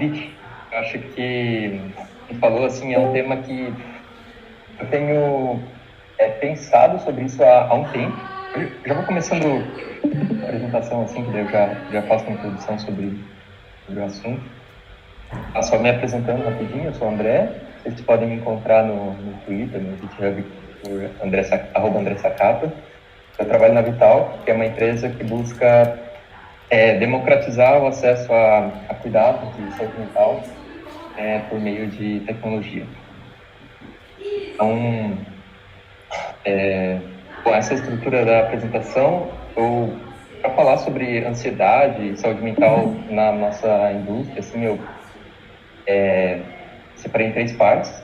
Eu acho que você falou assim, é um tema que eu tenho pensado sobre isso há um tempo. Eu já vou começando a apresentação assim, que daí eu já faço uma introdução sobre o assunto. Só me apresentando rapidinho, eu sou o André. Vocês podem me encontrar no Twitter, no GitHub, por @André Sacapa. Eu trabalho na Vital, que é uma empresa que busca democratizar o acesso a cuidados de saúde mental por meio de tecnologia. Então, com essa estrutura da apresentação, eu para falar sobre ansiedade e saúde mental na nossa indústria, assim, eu separei em 3 partes.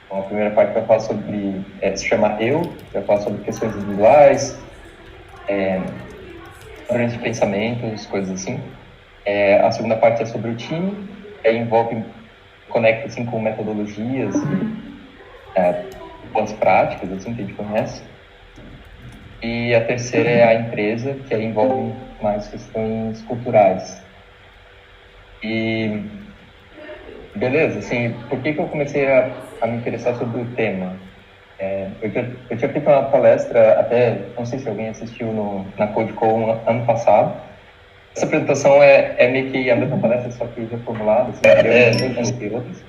Então, a primeira parte vai falar sobre, se chama vai falar sobre questões individuais, padrões de pensamentos, coisas assim. A segunda parte é sobre o time, conecta assim com metodologias e boas práticas, assim, que a gente conhece. E a terceira é a empresa, que aí envolve mais questões culturais. E beleza, assim, por que eu comecei a me interessar sobre o tema? Eu tinha feito uma palestra, até, não sei se alguém assistiu na CodeCon ano passado. Essa apresentação é meio que a mesma palestra, só que reformulada, assim, entre outras.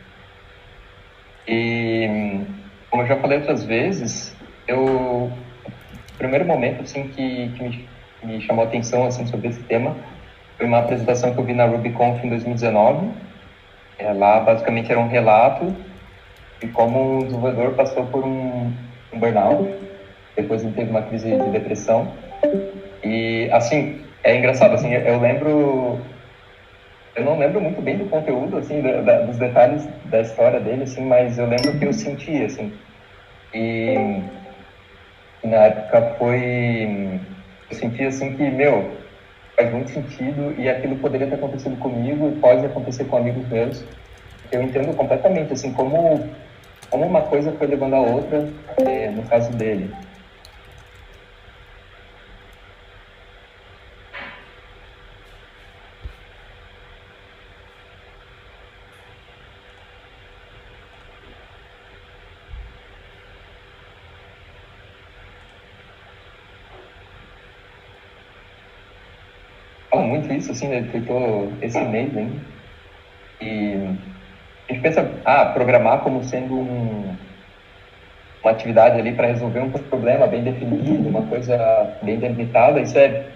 E, como eu já falei outras vezes, o primeiro momento, assim, que me chamou a atenção, assim, sobre esse tema foi uma apresentação que eu vi na RubyConf em 2019. Lá, basicamente, era um relato de como um desenvolvedor passou por um burnout, depois ele teve uma crise de depressão. E, assim, é engraçado, assim, eu não lembro muito bem do conteúdo, assim, dos detalhes da história dele, assim, mas eu lembro que eu senti, assim. E na época eu senti, assim, que, faz muito sentido e aquilo poderia ter acontecido comigo e pode acontecer com amigos meus. Eu entendo completamente, assim, como uma coisa foi levando a outra, no caso dele. Fala muito isso, assim, né? Ele feitou esse mês ainda. E a gente pensa, programar como sendo uma atividade ali para resolver um problema bem definido, uma coisa bem delimitada, isso é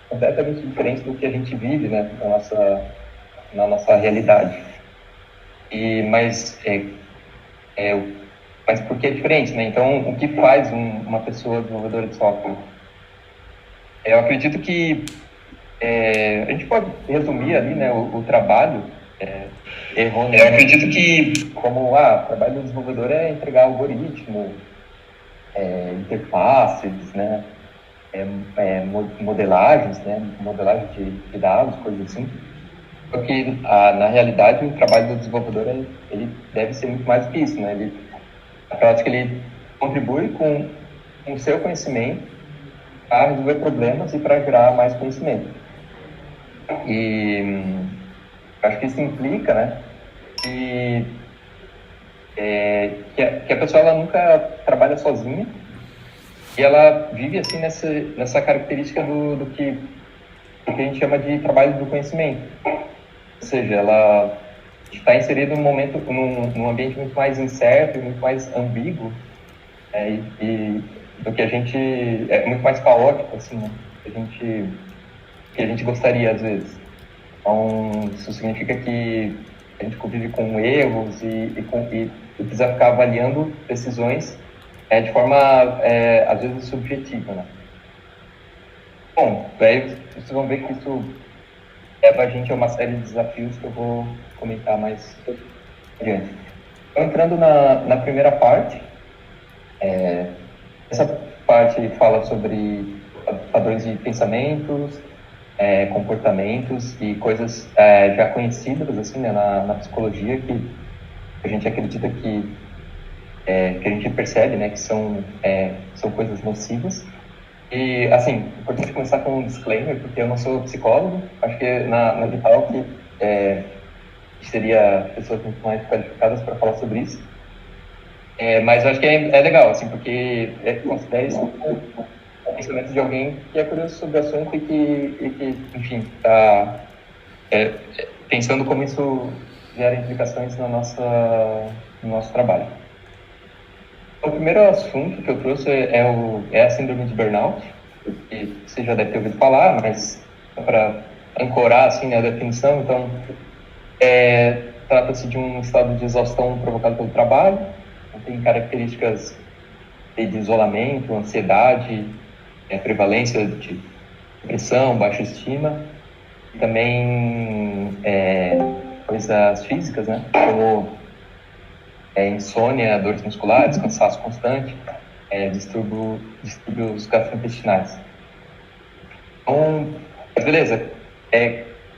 completamente diferente do que a gente vive, né, na nossa realidade. Mas por que é diferente, né? Então, o que faz uma pessoa desenvolvedora de software? Eu acredito que a gente pode resumir ali, né, o trabalho errôneo. Eu acredito que como o trabalho do desenvolvedor é entregar algoritmo, interfaces, né, modelagens, né, modelagem de dados, coisas assim. Porque na realidade o trabalho do desenvolvedor ele deve ser muito mais do que isso, né? Na prática ele contribui com o seu conhecimento para resolver problemas e para gerar mais conhecimento. E acho que isso implica, né, que a pessoa ela nunca trabalha sozinha e ela vive assim nessa característica do que a gente chama de trabalho do conhecimento. Ou seja, ela está inserida num ambiente muito mais incerto e muito mais ambíguo, e do que a gente é muito mais caótico, assim, né? Que a gente gostaria às vezes. Então, isso significa que a gente convive com erros e precisa ficar avaliando decisões de forma, às vezes, subjetiva, né? Bom, daí vocês vão ver que isso leva a gente a uma série de desafios que eu vou comentar mais adiante. Então, entrando na primeira parte, essa parte fala sobre padrões de pensamentos, comportamentos e coisas já conhecidas assim, né, na psicologia que a gente acredita que a gente percebe, né, que são coisas nocivas. E, assim, é importante começar com um disclaimer, porque eu não sou psicólogo. Acho que na Vital que seria pessoas muito mais qualificadas para falar sobre isso. Mas eu acho que é legal, assim, porque considero isso como o pensamento de alguém que é curioso sobre o assunto e que enfim, está pensando como isso gera implicações no nosso trabalho. O primeiro assunto que eu trouxe é a síndrome de burnout, que você já deve ter ouvido falar, mas para ancorar assim, a definição, então, trata-se de um estado de exaustão provocado pelo trabalho, tem características de isolamento, ansiedade, prevalência de depressão, baixa estima, e também coisas físicas, né, como insônia, dores musculares, cansaço constante, distúrbios gastrointestinais. Então, beleza,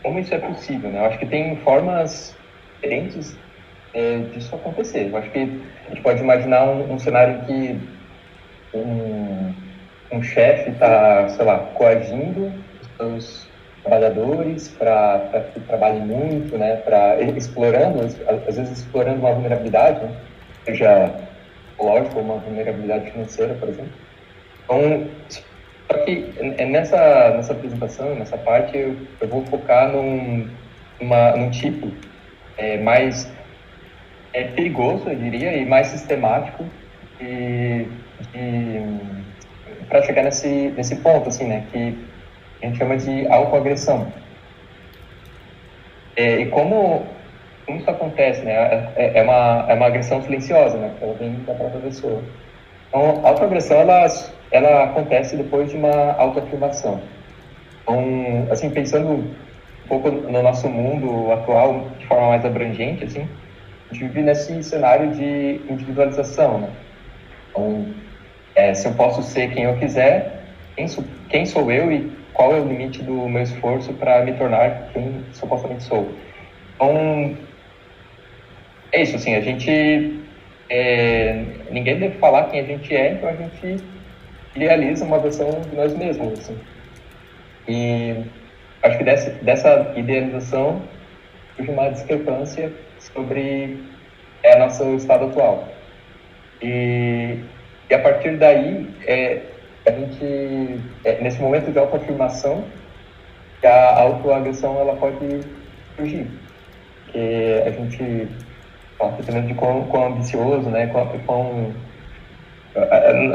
como isso é possível, né? Eu acho que tem formas diferentes disso acontecer. Eu acho que a gente pode imaginar um cenário em que um chefe está, sei lá, coagindo os seus trabalhadores para que trabalhem muito, né? Para explorando, às vezes explorando uma vulnerabilidade, né? Seja lógico, uma vulnerabilidade financeira, por exemplo. Então, só que nessa apresentação, nessa parte, eu vou focar num tipo mais perigoso, eu diria, e mais sistemático para chegar nesse ponto, assim, né, que a gente chama de autoagressão. E como isso acontece, né, é uma agressão silenciosa, né, ela vem da própria pessoa. Então, a autoagressão, ela acontece depois de uma autoafirmação. Então, assim, pensando um pouco no nosso mundo atual, de forma mais abrangente, assim, a gente vive nesse cenário de individualização, né? Então, se eu posso ser quem eu quiser, quem sou eu e qual é o limite do meu esforço para me tornar quem supostamente sou. Então, é isso, assim, a gente... ninguém deve falar quem a gente é, então a gente idealiza uma versão de nós mesmos, assim. E acho que dessa idealização surge uma discrepância sobre o nosso estado atual. E a partir daí, a gente, nesse momento de autoafirmação, a autoagressão ela pode surgir. Porque a gente, dependendo de quão ambicioso, né,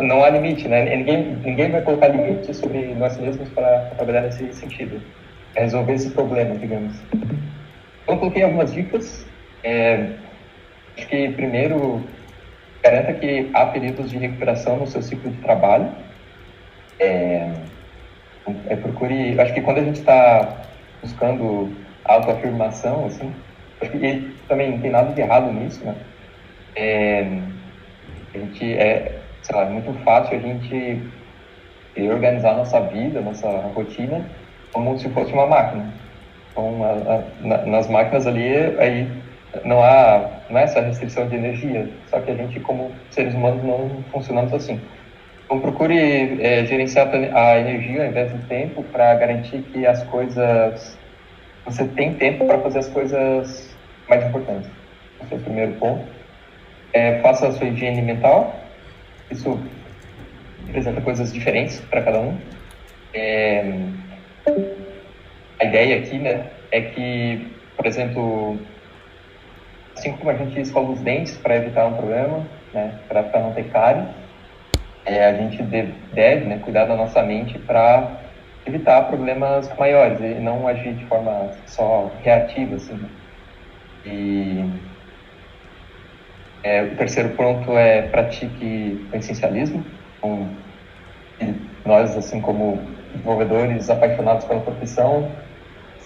não há limite, né? Ninguém vai colocar limite sobre nós mesmos para trabalhar nesse sentido, resolver esse problema, digamos. Então, coloquei algumas dicas. Acho que, primeiro, garanta que há períodos de recuperação no seu ciclo de trabalho. Procure... Acho que quando a gente está buscando autoafirmação, assim, acho que também não tem nada de errado nisso, né? A gente sei lá, é muito fácil a gente organizar nossa vida, nossa rotina, como se fosse uma máquina. Então, nas máquinas ali, aí não é essa restrição de energia, só que a gente, como seres humanos, não funcionamos assim. Então, procure gerenciar a energia ao invés do tempo para garantir que as coisas... Você tem tempo para fazer as coisas mais importantes. Esse é o primeiro ponto. Faça a sua higiene mental. Isso representa coisas diferentes para cada um. A ideia aqui, né, é que, por exemplo, assim como a gente escova os dentes para evitar um problema, né, para não ter cárie, a gente deve, né, cuidar da nossa mente para evitar problemas maiores e não agir de forma só reativa, assim. E o terceiro ponto é pratique o essencialismo. Então, nós, assim como desenvolvedores apaixonados pela profissão,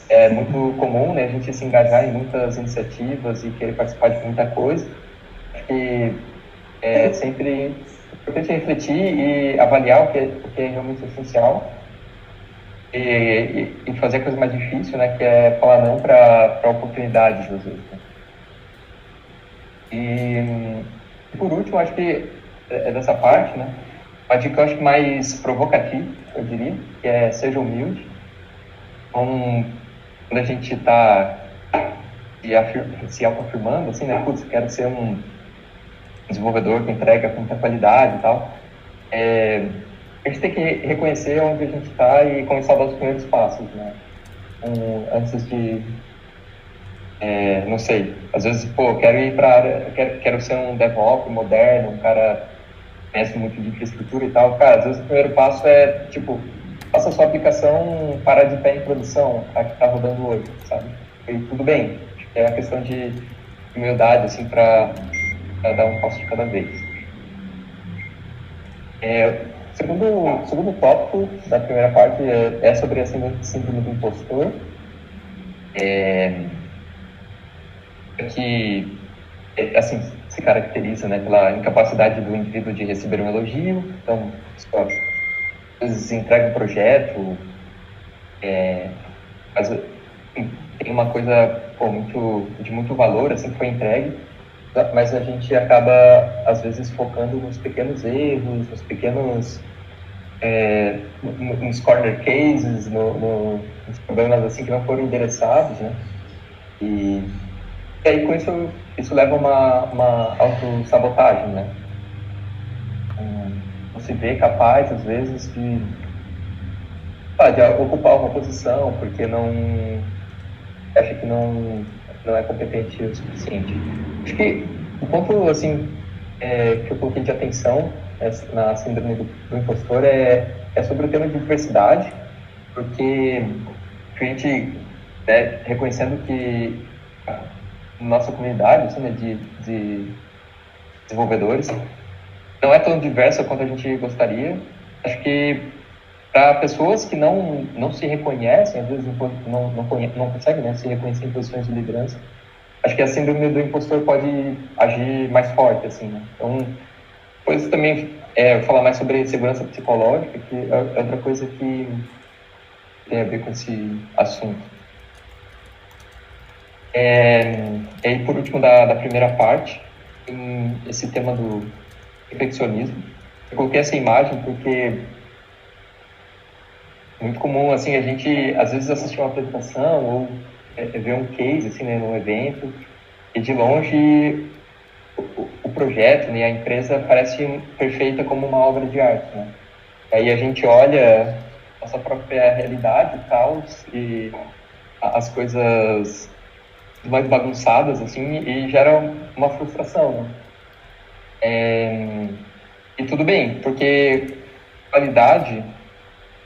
é muito comum, né, a gente se engajar em muitas iniciativas e querer participar de muita coisa. Acho que é sempre importante refletir e avaliar o que é realmente essencial e fazer a coisa mais difícil, né, que é falar não para oportunidades, às vezes. Né? E por último, acho que dessa parte, né, uma dica, eu acho, mais provocativa, eu diria, que seja humilde. Então, quando a gente está se autoafirmando, assim, né? Putz, quero ser um desenvolvedor que entrega com muita qualidade e tal. A gente tem que reconhecer onde a gente está e começar a dar os primeiros passos, né? Antes de, não sei, às vezes, pô, quero ir para a área, quero ser um DevOps moderno, um cara que conhece muito de infraestrutura e tal. Cara, às vezes o primeiro passo é, tipo, faça a sua aplicação parar de pé em produção, a que está rodando hoje, sabe? E tudo bem, é uma questão de humildade, assim, para dar um passo de cada vez. Segundo tópico da primeira parte é sobre a síndrome do impostor, que assim se caracteriza, né, pela incapacidade do indivíduo de receber um elogio. Então, às vezes entrega um projeto, mas tem uma coisa de muito valor assim que foi entregue, mas a gente acaba às vezes focando nos pequenos erros, nos pequenos nos corner cases, nos problemas assim que não foram endereçados, né? E aí com isso leva uma autossabotagem, né? Você vê capaz às vezes de ocupar uma posição porque acha que não é competente o suficiente. Acho que o ponto assim que eu coloquei de atenção na síndrome do impostor é sobre o tema de diversidade, porque a gente, né, reconhecendo que a nossa comunidade assim, né, de desenvolvedores não é tão diversa quanto a gente gostaria. Acho que para pessoas que não se reconhecem, às vezes não conseguem, né, se reconhecer em posições de liderança, acho que a síndrome do impostor pode agir mais forte, assim, né? Então, depois também falar mais sobre segurança psicológica, que é outra coisa que tem a ver com esse assunto. E aí, por último, da primeira parte, tem esse tema do perfeccionismo. Eu coloquei essa imagem porque é muito comum, assim, a gente, às vezes, assistir uma apresentação ou ver um case, assim, né, num evento, e de longe o projeto, né, a empresa parece perfeita como uma obra de arte, né? Aí a gente olha nossa própria realidade, o caos e as coisas mais bagunçadas, assim, e gera uma frustração, né? E tudo bem, porque qualidade,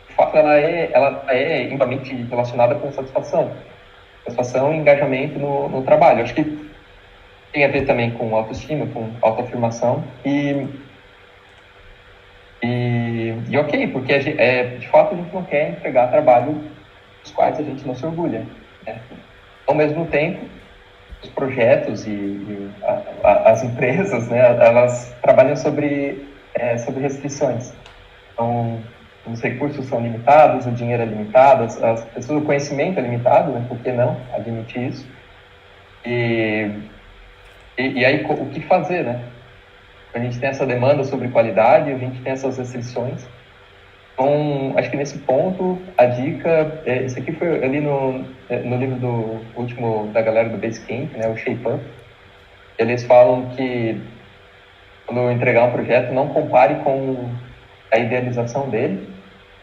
de fato, ela é intimamente relacionada com satisfação e engajamento no trabalho. Acho que tem a ver também com autoestima, com autoafirmação e ok, porque de fato a gente não quer entregar trabalho dos quais a gente não se orgulha, né? Ao mesmo tempo, os projetos as empresas, né, elas trabalham sobre restrições. Então, os recursos são limitados, o dinheiro é limitado, as pessoas, o conhecimento é limitado, né? Por que não admitir isso? E aí, o que fazer, né? A gente tem essa demanda sobre qualidade, a gente tem essas restrições. Então, acho que nesse ponto, a dica, isso aqui foi ali no livro do último da galera do Basecamp, né, o Shape Up. Eles falam que quando entregar um projeto, não compare com a idealização dele,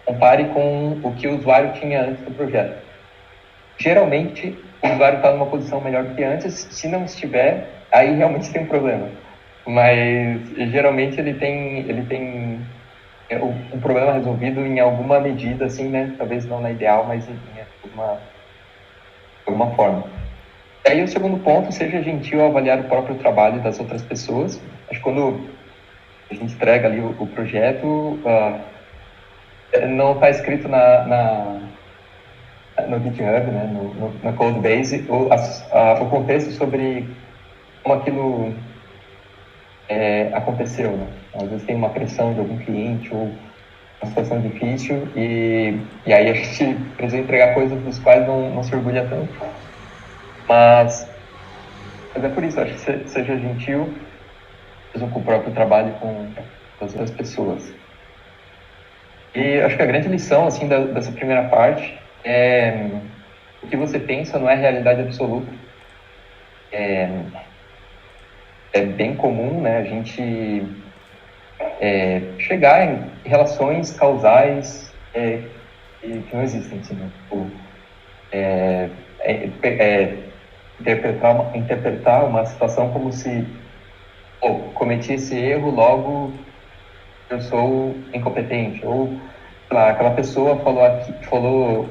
compare com o que o usuário tinha antes do projeto. Geralmente, o usuário está numa posição melhor do que antes. Se não estiver, aí realmente tem um problema. Mas geralmente ele tem um problema resolvido em alguma medida, assim, né? Talvez não na ideal, mas em alguma forma. E aí o segundo ponto, seja gentil ao avaliar o próprio trabalho das outras pessoas. Acho que quando a gente entrega ali o projeto, não está escrito no GitHub, né? Na Codebase, o contexto sobre como aquilo aconteceu, né? Às vezes tem uma pressão de algum cliente ou uma situação difícil e aí a gente precisa entregar coisas dos quais não se orgulha tanto. Mas é por isso, acho que seja gentil mesmo com o próprio trabalho com as outras pessoas. E acho que a grande lição assim dessa primeira parte é o que você pensa não é realidade absoluta. é bem comum, né, a gente chegar em relações causais que não existem, assim, né? Tipo, interpretar uma situação como se cometi esse erro, logo eu sou incompetente, ou sei lá, aquela pessoa comentou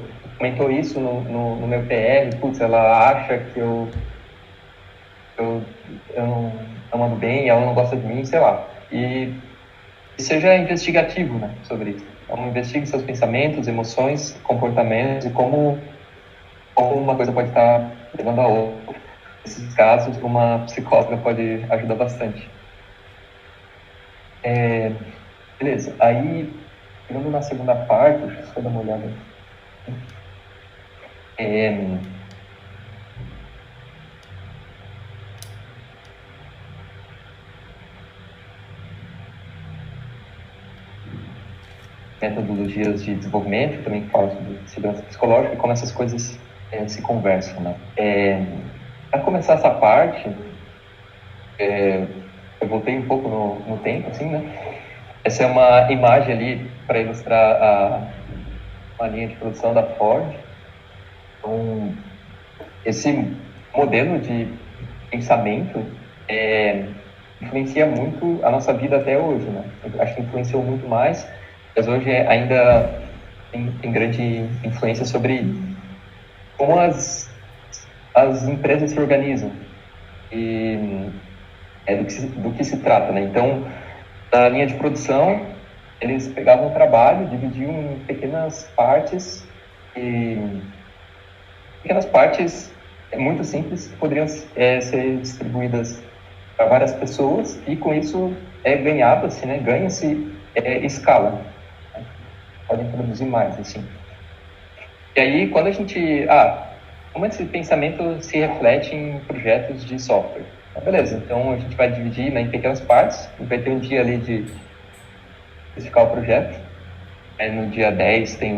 isso no meu PR, putz, ela acha que eu, eu não ando bem, ela não gosta de mim, sei lá. E seja investigativo, né, sobre isso. Então, investigue seus pensamentos, emoções, comportamentos e como uma coisa pode estar levando a outra. Nesses casos, uma psicóloga pode ajudar bastante. Beleza, aí, chegando na segunda parte, deixa eu só dar uma olhada. Metodologias de desenvolvimento, também fala sobre segurança psicológica e como essas coisas se conversam, né? Para começar essa parte, eu voltei um pouco no tempo, assim, né? Essa é uma imagem ali para ilustrar uma linha de produção da Ford. Então, esse modelo de pensamento influencia muito a nossa vida até hoje, né? Eu acho que influenciou muito mais, mas hoje ainda tem grande influência sobre como as empresas se organizam e do que se trata, né? Então, na linha de produção, eles pegavam o trabalho, dividiam em pequenas partes muito simples que poderiam ser distribuídas para várias pessoas e com isso ganhava-se, né? Ganha-se escala. Né? Podem produzir mais, assim. E aí, quando a gente... como esse pensamento se reflete em projetos de software? Beleza, então a gente vai dividir, né, em pequenas partes, a gente vai ter um dia ali de especificar o projeto, aí no dia 10 tem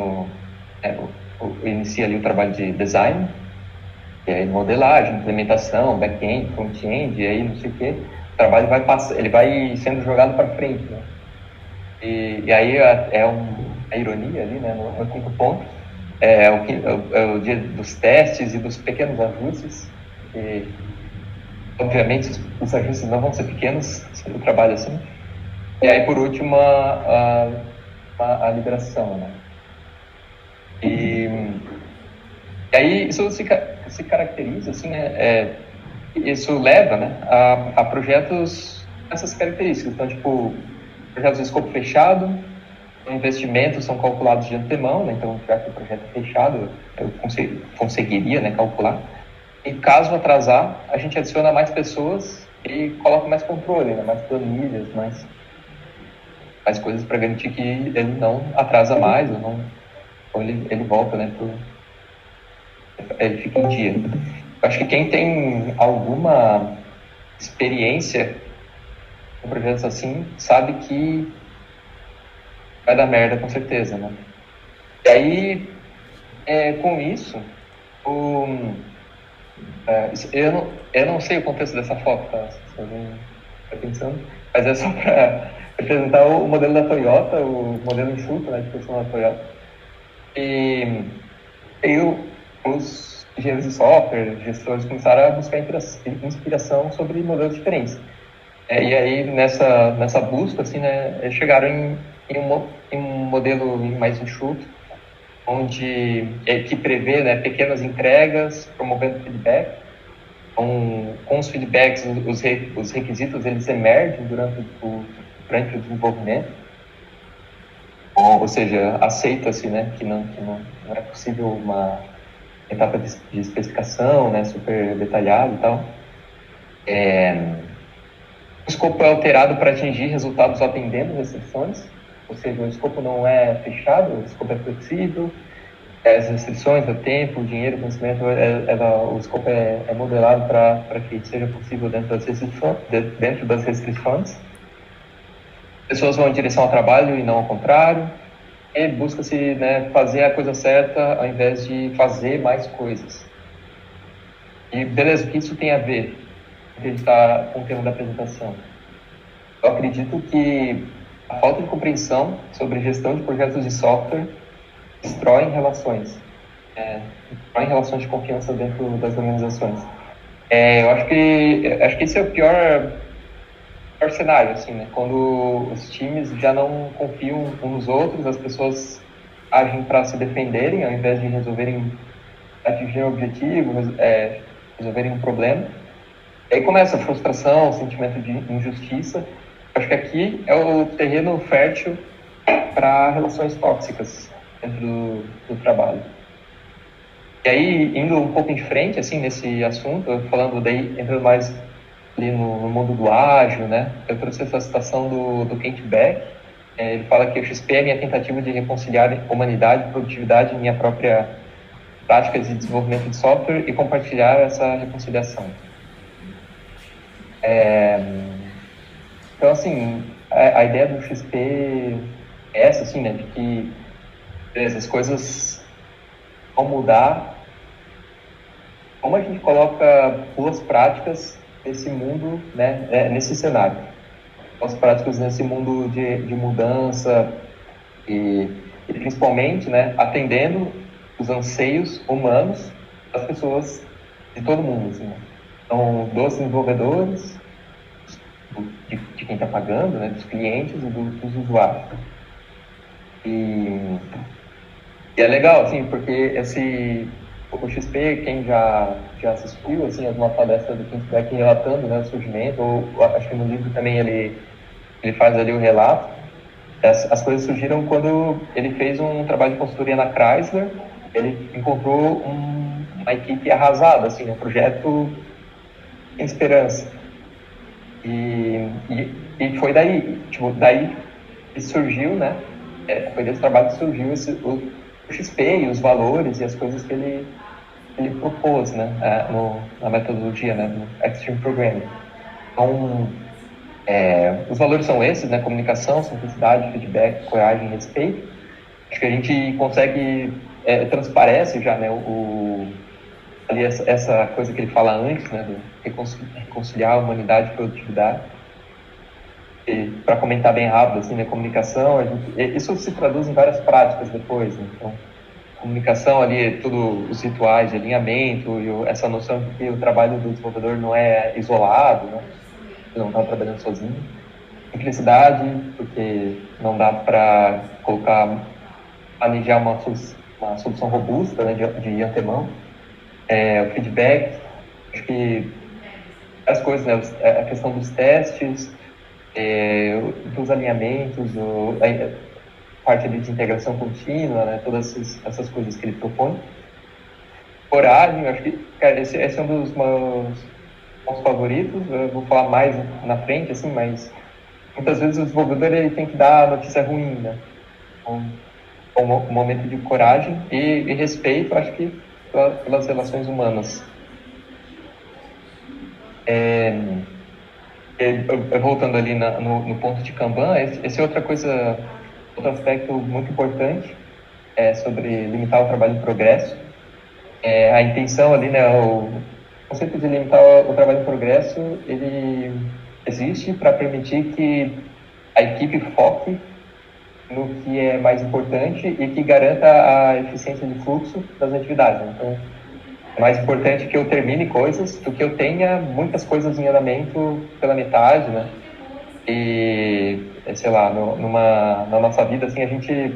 inicia ali o trabalho de design, e aí modelagem, implementação, back-end, front-end, e aí não sei o quê, o trabalho ele vai sendo jogado para frente, né? E aí a ironia ali, né, no quinto ponto, é o dia dos testes e dos pequenos ajustes, e obviamente os ajustes não vão ser pequenos, se o trabalho assim. E aí, por último, a liberação, né? E aí isso se caracteriza, assim, né? Isso leva, né, a projetos com essas características. Então, tipo, projetos de escopo fechado, investimentos são calculados de antemão, né? Então, já que o projeto é fechado, eu conseguiria, né, calcular. E caso atrasar, a gente adiciona mais pessoas e coloca mais controle, né? Mais planilhas, mais coisas para garantir que ele não atrasa mais ou ele volta, né? Ele fica em dia. Eu acho que quem tem alguma experiência com projetos assim sabe que vai dar merda com certeza, né? E aí, com isso, eu não sei o contexto dessa foto, tá? Se alguém está pensando, mas é só para representar o modelo da Toyota, o modelo enxuto, né, de produção da Toyota. E os engenheiros de software, gestores, começaram a buscar inspiração sobre modelos diferentes. E aí, nessa busca, assim, né, chegaram em um modelo mais enxuto, que prevê, né, pequenas entregas, promovendo feedback. Com os feedbacks, os requisitos eles emergem durante o desenvolvimento, ou seja, aceita-se, né, que não é possível uma etapa de especificação, né, super detalhada e tal. O escopo é alterado para atingir resultados atendendo restrições, ou seja, o escopo não é fechado, o escopo é flexível, as restrições, o tempo, o dinheiro, o conhecimento, o escopo é modelado para que seja possível dentro das restrições. Pessoas vão em direção ao trabalho e não ao contrário, e busca-se, né, fazer a coisa certa ao invés de fazer mais coisas. E beleza, o que isso tem a ver com o que a gente está com o tema da apresentação? Eu acredito que a falta de compreensão sobre gestão de projetos de software destrói relações de confiança dentro das organizações. Eu acho que esse é o pior cenário, assim, né? Quando os times já não confiam uns nos outros, as pessoas agem para se defenderem ao invés de atingir um objetivo, resolverem um problema. E aí começa a frustração, o sentimento de injustiça. Acho que aqui é o terreno fértil para relações tóxicas dentro do trabalho. E aí, indo um pouco em frente, assim, nesse assunto, falando daí, entrando mais ali no mundo do ágil, né? Eu trouxe essa citação do Kent Beck. Ele fala que o XP é a minha tentativa de reconciliar humanidade e produtividade em minha própria prática de desenvolvimento de software e compartilhar essa reconciliação. Então, assim, a ideia do XP é essa, assim, né? De que beleza, as coisas vão mudar. Como a gente coloca boas práticas nesse mundo, né? Nesse cenário? Boas práticas nesse mundo de mudança e principalmente, né? Atendendo os anseios humanos das pessoas de todo mundo, assim, né? Então, dos desenvolvedores, de quem está pagando, né? Dos clientes e dos usuários. E é legal, assim, porque o XP, quem já assistiu, assim, alguma palestra do Kent Beck relatando, né, o surgimento, ou acho que no livro também ele faz ali o relato, as coisas surgiram quando ele fez um trabalho de consultoria na Chrysler, ele encontrou uma equipe arrasada, assim, um projeto em esperança. E foi daí, tipo, daí que surgiu, né, foi desse trabalho que surgiu o XP e os valores e as coisas que ele propôs, né, na metodologia, né, do Extreme Programming. Então, os valores são esses, né, comunicação, simplicidade, feedback, coragem e respeito. Acho que a gente consegue, transparece já, né, ali essa coisa que ele fala antes, né, do reconciliar a humanidade e produtividade. Para comentar bem rápido, assim, né, comunicação, isso se traduz em várias práticas depois, né? Então, comunicação ali, tudo os rituais de alinhamento e essa noção de que o trabalho do desenvolvedor não é isolado, né? Ele não está trabalhando sozinho. Simplicidade, porque não dá para planejar uma solução robusta, né, de antemão. O feedback, acho que as coisas, né, a questão dos testes, dos alinhamentos, a parte de integração contínua, né, todas essas coisas que ele propõe. Coragem, acho que, cara, esse é um dos meus favoritos. Eu vou falar mais na frente, assim, mas muitas vezes o desenvolvedor ele tem que dar a notícia ruim, né? Um momento de coragem e respeito, acho que pelas relações humanas. Voltando ali no ponto de Kanban, esse é outro aspecto muito importante sobre limitar o trabalho em progresso. A intenção ali, né, o conceito de limitar o trabalho em progresso, ele existe para permitir que a equipe foque no que é mais importante e que garanta a eficiência de fluxo das atividades. Então, é mais importante que eu termine coisas do que eu tenha muitas coisas em andamento pela metade, né? E, sei lá, na nossa vida, assim, a gente...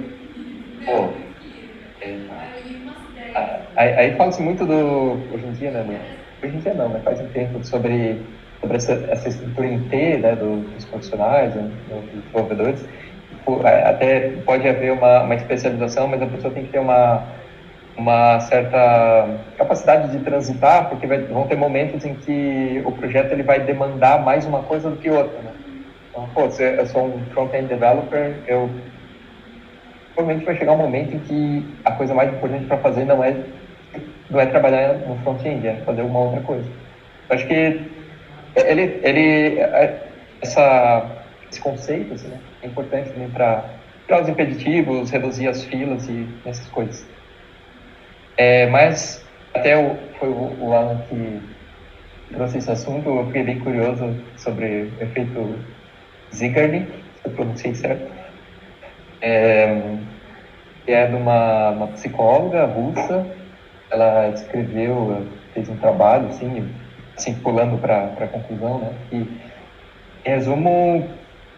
aí fala-se muito hoje em dia, né? Hoje em dia não, né? Faz um tempo sobre essa estrutura em T, né, dos profissionais, né, dos desenvolvedores. Até pode haver uma especialização, mas a pessoa tem que ter uma certa capacidade de transitar, porque vão ter momentos em que o projeto ele vai demandar mais uma coisa do que outra, né? Então, se eu sou um front-end developer, provavelmente vai chegar um momento em que a coisa mais importante para fazer não é trabalhar no front-end, é fazer alguma outra coisa. Eu acho que esse conceito, assim, né, é importante também para tirar os impeditivos, reduzir as filas e essas coisas. Mas Até foi o Alan que trouxe esse assunto, eu fiquei bem curioso sobre o efeito Zeigarnik, se eu pronunciei certo. Que é de uma psicóloga russa. Ela escreveu, fez um trabalho, assim pulando para a conclusão, né? Que, em resumo,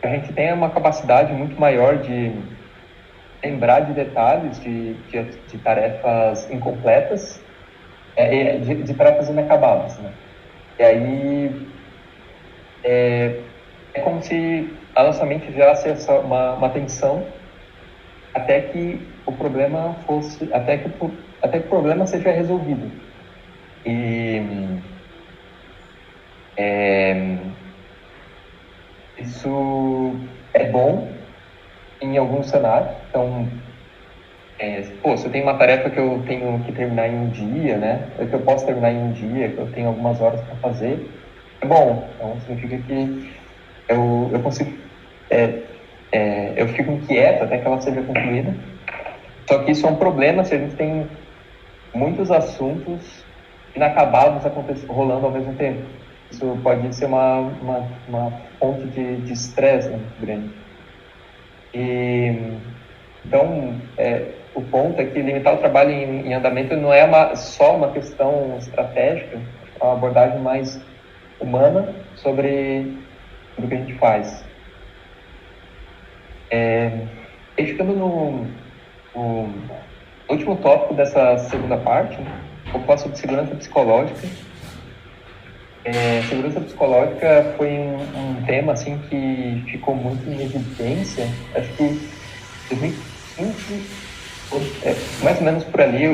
a gente tem uma capacidade muito maior de lembrar de detalhes de tarefas incompletas, de tarefas inacabadas, né? E aí é como se a nossa mente gerasse uma tensão até que o problema fosse, até que o problema seja resolvido. E isso é bom em alguns cenários. Então, se eu tenho uma tarefa que eu tenho que terminar em um dia, né? Que eu posso terminar em um dia, que eu tenho algumas horas para fazer, é bom. Então, significa que eu consigo, eu fico inquieto até que ela seja concluída. Só que isso é um problema se a gente tem muitos assuntos inacabados rolando ao mesmo tempo. Isso pode ser uma fonte de estresse, né, muito grande. Então, o ponto é que limitar o trabalho em andamento não é só uma questão estratégica, é uma abordagem mais humana sobre o que a gente faz. E ficando no último tópico dessa segunda parte, eu falo sobre segurança psicológica. Segurança psicológica foi um tema assim que ficou muito em evidência. Acho que 2015, mais ou menos por ali,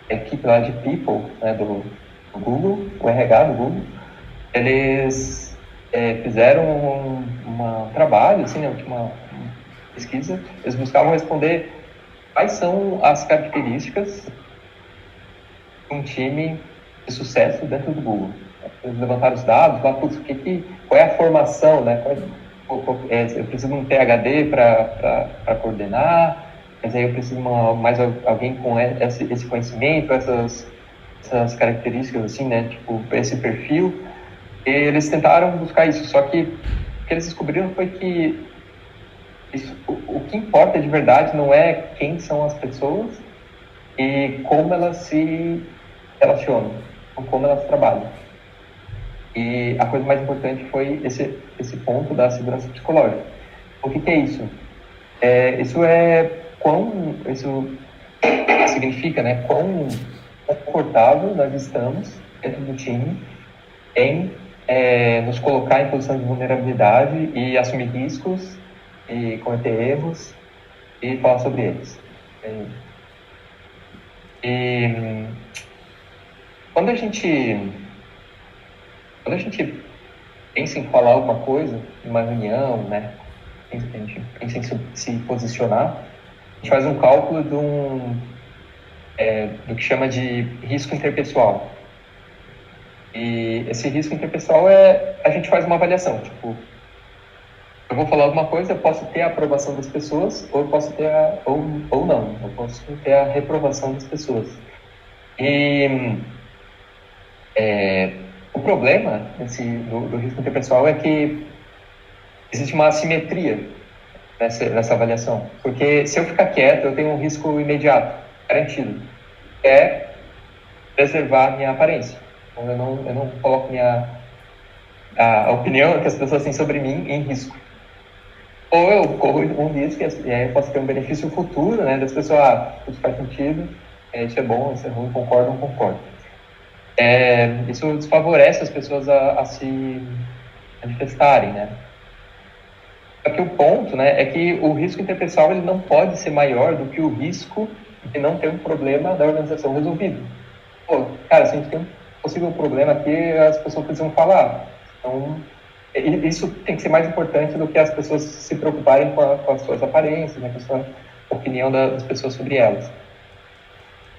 a equipe lá de People, né, do Google, o RH do Google, eles fizeram um trabalho, assim, né, uma pesquisa. Eles buscavam responder quais são as características de um time de sucesso dentro do Google. Eles levantaram os dados, lá, qual é a formação, né? Eu preciso de um PhD para coordenar, mas aí eu preciso mais alguém com esse conhecimento, essas características, assim, né? Tipo, esse perfil. E eles tentaram buscar isso, só que o que eles descobriram foi que o que importa de verdade não é quem são as pessoas e como elas se relacionam, como elas trabalham. E a coisa mais importante foi esse ponto da segurança psicológica. O que é isso? Isso significa, né, quão confortável nós estamos dentro do time em nos colocar em posição de vulnerabilidade e assumir riscos e cometer erros e falar sobre eles. E quando a gente pensa em falar alguma coisa, em uma reunião, né, a gente pensa em se posicionar, a gente faz um cálculo do que chama de risco interpessoal. E esse risco interpessoal a gente faz uma avaliação, tipo, eu vou falar alguma coisa, eu posso ter a aprovação das pessoas, ou eu posso ter ou não, eu posso ter a reprovação das pessoas. E o problema do risco interpessoal é que existe uma assimetria nessa avaliação. Porque se eu ficar quieto, eu tenho um risco imediato, garantido, que é preservar minha aparência. Então, eu não coloco a opinião que as pessoas têm sobre mim em risco. Ou eu corro um risco e aí eu posso ter um benefício futuro, né, das pessoas, tudo faz sentido, isso é bom, isso é ruim, concordo ou não concordo. Isso desfavorece as pessoas a se manifestarem, né? Só que o ponto, né, é que o risco interpessoal ele não pode ser maior do que o risco de não ter um problema da organização resolvido. Pô, cara, se a gente tem um possível problema aqui, as pessoas precisam falar. Então, isso tem que ser mais importante do que as pessoas se preocuparem com as suas aparências, né, com a opinião das pessoas sobre elas.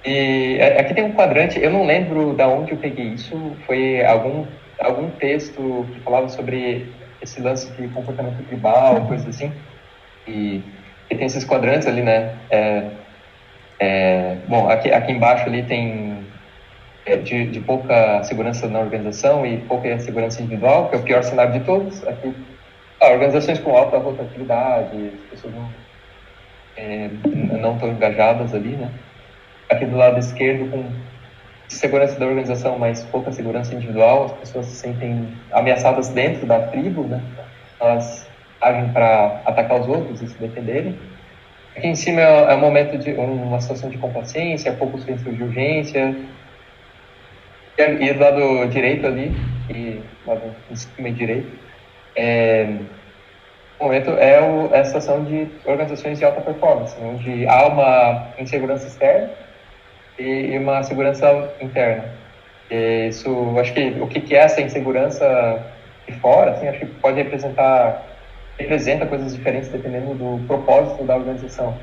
E aqui tem um quadrante, eu não lembro de onde eu peguei isso, foi algum texto que falava sobre esse lance de comportamento tribal, coisas assim, e tem esses quadrantes ali, né, Bom, aqui embaixo ali tem de pouca segurança na organização e pouca segurança individual, que é o pior cenário de todos. Aqui, organizações com alta rotatividade, as pessoas não estão engajadas ali, né? Aqui do lado esquerdo, com segurança da organização, mas pouca segurança individual, as pessoas se sentem ameaçadas dentro da tribo, né? Elas agem para atacar os outros e se defenderem. Aqui em cima é um momento de uma situação de complacência, poucos centros de urgência. E do lado direito ali, e lado em cima direito, o momento é a situação de organizações de alta performance, onde há uma insegurança externa e uma segurança interna. E isso, acho que o que é essa insegurança de fora, assim, acho que representa coisas diferentes dependendo do propósito da organização.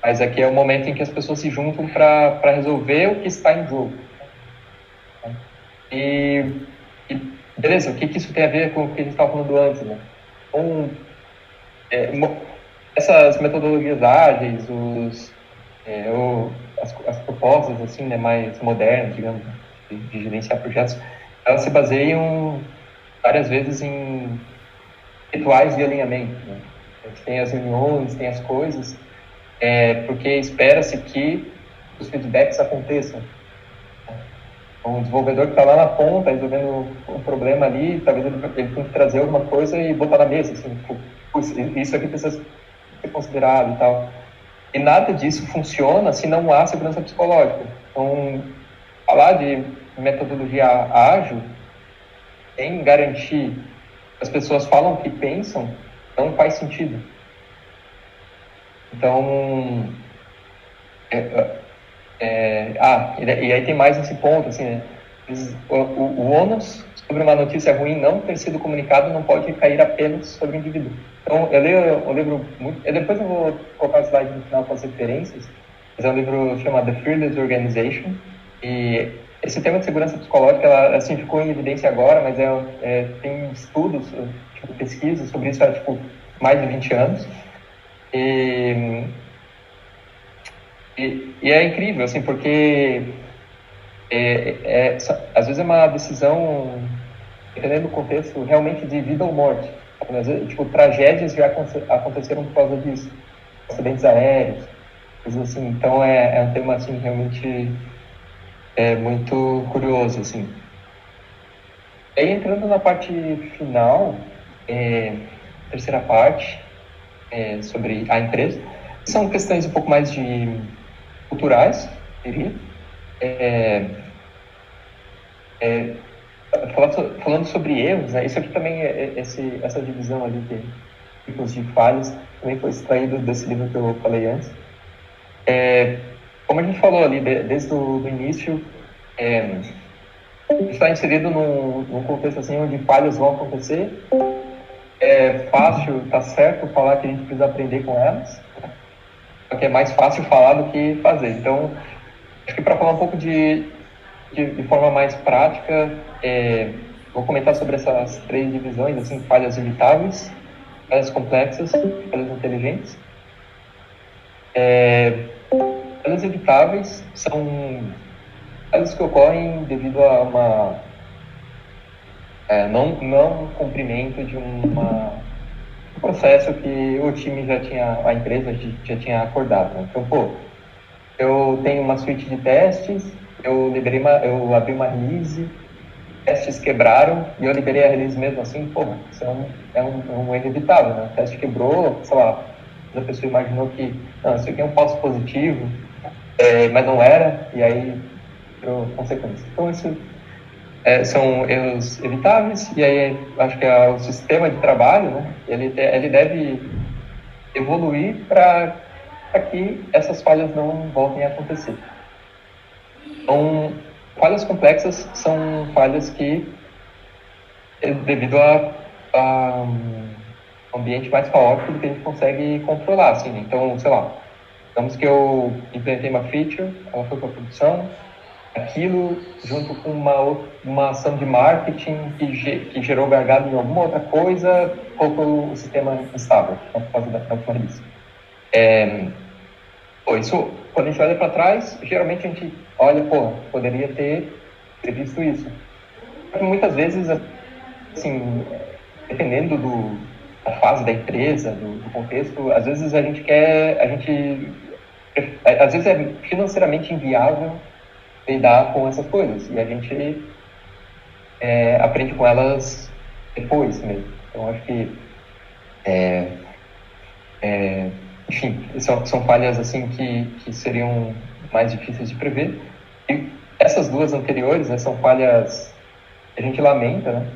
Mas aqui é o momento em que as pessoas se juntam para resolver o que está em jogo. E beleza, o que isso tem a ver com o que a gente estava falando antes, né? Essas metodologias ágeis, as propostas assim, né, mais modernas, digamos, de gerenciar projetos, elas se baseiam várias vezes em rituais de alinhamento, né? A gente tem as reuniões, tem as coisas, porque espera-se que os feedbacks aconteçam. Um desenvolvedor que está lá na ponta, resolvendo um problema ali, talvez ele tenha que trazer alguma coisa e botar na mesa, assim, tipo, isso aqui precisa ser considerado e tal. E nada disso funciona se não há segurança psicológica. Então, falar de metodologia ágil em garantir que as pessoas falam o que pensam não faz sentido. Então, e aí tem mais esse ponto, assim, né? O ônus sobre uma notícia ruim não ter sido comunicado não pode cair apenas sobre o indivíduo. Então, eu leio um livro muito... Depois eu vou colocar o slide no final com as referências, mas é um livro chamado The Fearless Organization, e esse tema de segurança psicológica, ela assim, ficou em evidência agora, mas tem estudos, tipo, pesquisas sobre isso há, tipo, mais de 20 anos, e é incrível, assim, porque às vezes é uma decisão, dependendo do contexto, realmente de vida ou morte. Às vezes, tipo, tragédias já aconteceram por causa disso. Acidentes aéreos, coisas assim. Então, é um tema, assim, realmente muito curioso, assim. E aí, entrando na parte final, terceira parte, sobre a empresa, são questões um pouco mais culturais, diria. Falando sobre erros, né? Isso aqui também, essa divisão ali de tipos de falhas, também foi extraído desse livro que eu falei antes. Como a gente falou ali, desde o início, está inserido num contexto assim, onde falhas vão acontecer. É fácil, tá certo, falar que a gente precisa aprender com elas, porque é mais fácil falar do que fazer. Então, acho que para falar um pouco de forma mais prática, vou comentar sobre essas 3 divisões, assim, falhas evitáveis, falhas complexas, falhas inteligentes. Falhas evitáveis são falhas que ocorrem devido a não cumprimento de um processo que o time a empresa já tinha acordado, né? Então, eu tenho uma suite de testes, eu abri uma release, testes quebraram e eu liberei a release mesmo assim. Isso é um erro evitável, né? O teste quebrou, sei lá, a pessoa imaginou que não, isso aqui é um falso positivo, mas não era, e aí virou consequência. Então, isso são erros evitáveis, e aí acho que o sistema de trabalho, né, ele deve evoluir para que essas falhas não voltem a acontecer. Então, falhas complexas são falhas que, devido a um ambiente mais caótico do que a gente consegue controlar, assim. Então, sei lá, digamos que eu implementei uma feature, ela foi para produção, aquilo, junto com uma ação de marketing que gerou gargalo em alguma outra coisa, colocou o sistema instável, por causa da release. Pô, isso, quando a gente olha para trás, geralmente a gente olha, pô, poderia ter previsto isso. Muitas vezes, assim, dependendo da fase da empresa, do contexto, às vezes às vezes é financeiramente inviável lidar com essas coisas, e a gente aprende com elas depois mesmo. Então, acho que, enfim, são falhas, assim, que seriam mais difíceis de prever. E essas duas anteriores, né, são falhas que a gente lamenta, né?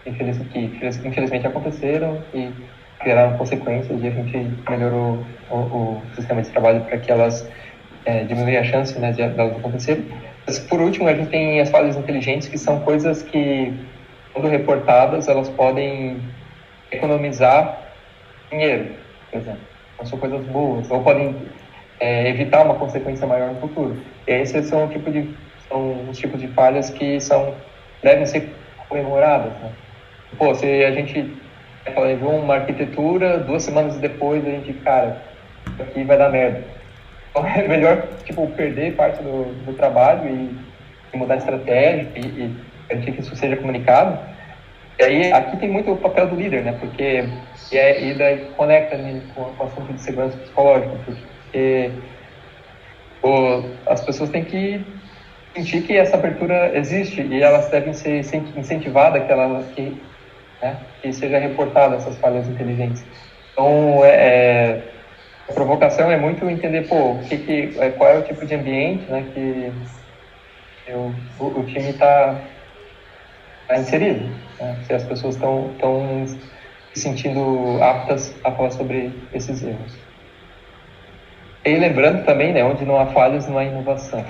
Infelizmente aconteceram e geraram consequências, e a gente melhorou o sistema de trabalho para que elas diminuam a chance, né, de elas acontecerem. Mas, por último, a gente tem as falhas inteligentes, que são coisas que, quando reportadas, elas podem economizar dinheiro, por exemplo. Não são coisas boas, ou podem evitar uma consequência maior no futuro. E esses são os tipos de falhas que devem ser comemoradas, né? Pô, se a gente planejou uma arquitetura, 2 semanas depois a gente, cara, isso aqui vai dar merda. Então é melhor, tipo, perder parte do trabalho e mudar a estratégia e garantir que isso seja comunicado. E aí, aqui tem muito o papel do líder, né? Porque, e daí conecta, né, com o assunto de segurança psicológica, porque as pessoas têm que sentir que essa abertura existe e elas devem ser incentivadas que seja reportada essas falhas inteligentes. Então, a provocação é muito entender, pô, qual é o tipo de ambiente, né, que o time está inserido, né? Se as pessoas estão se sentindo aptas a falar sobre esses erros. E lembrando também, né, onde não há falhas, não há inovação.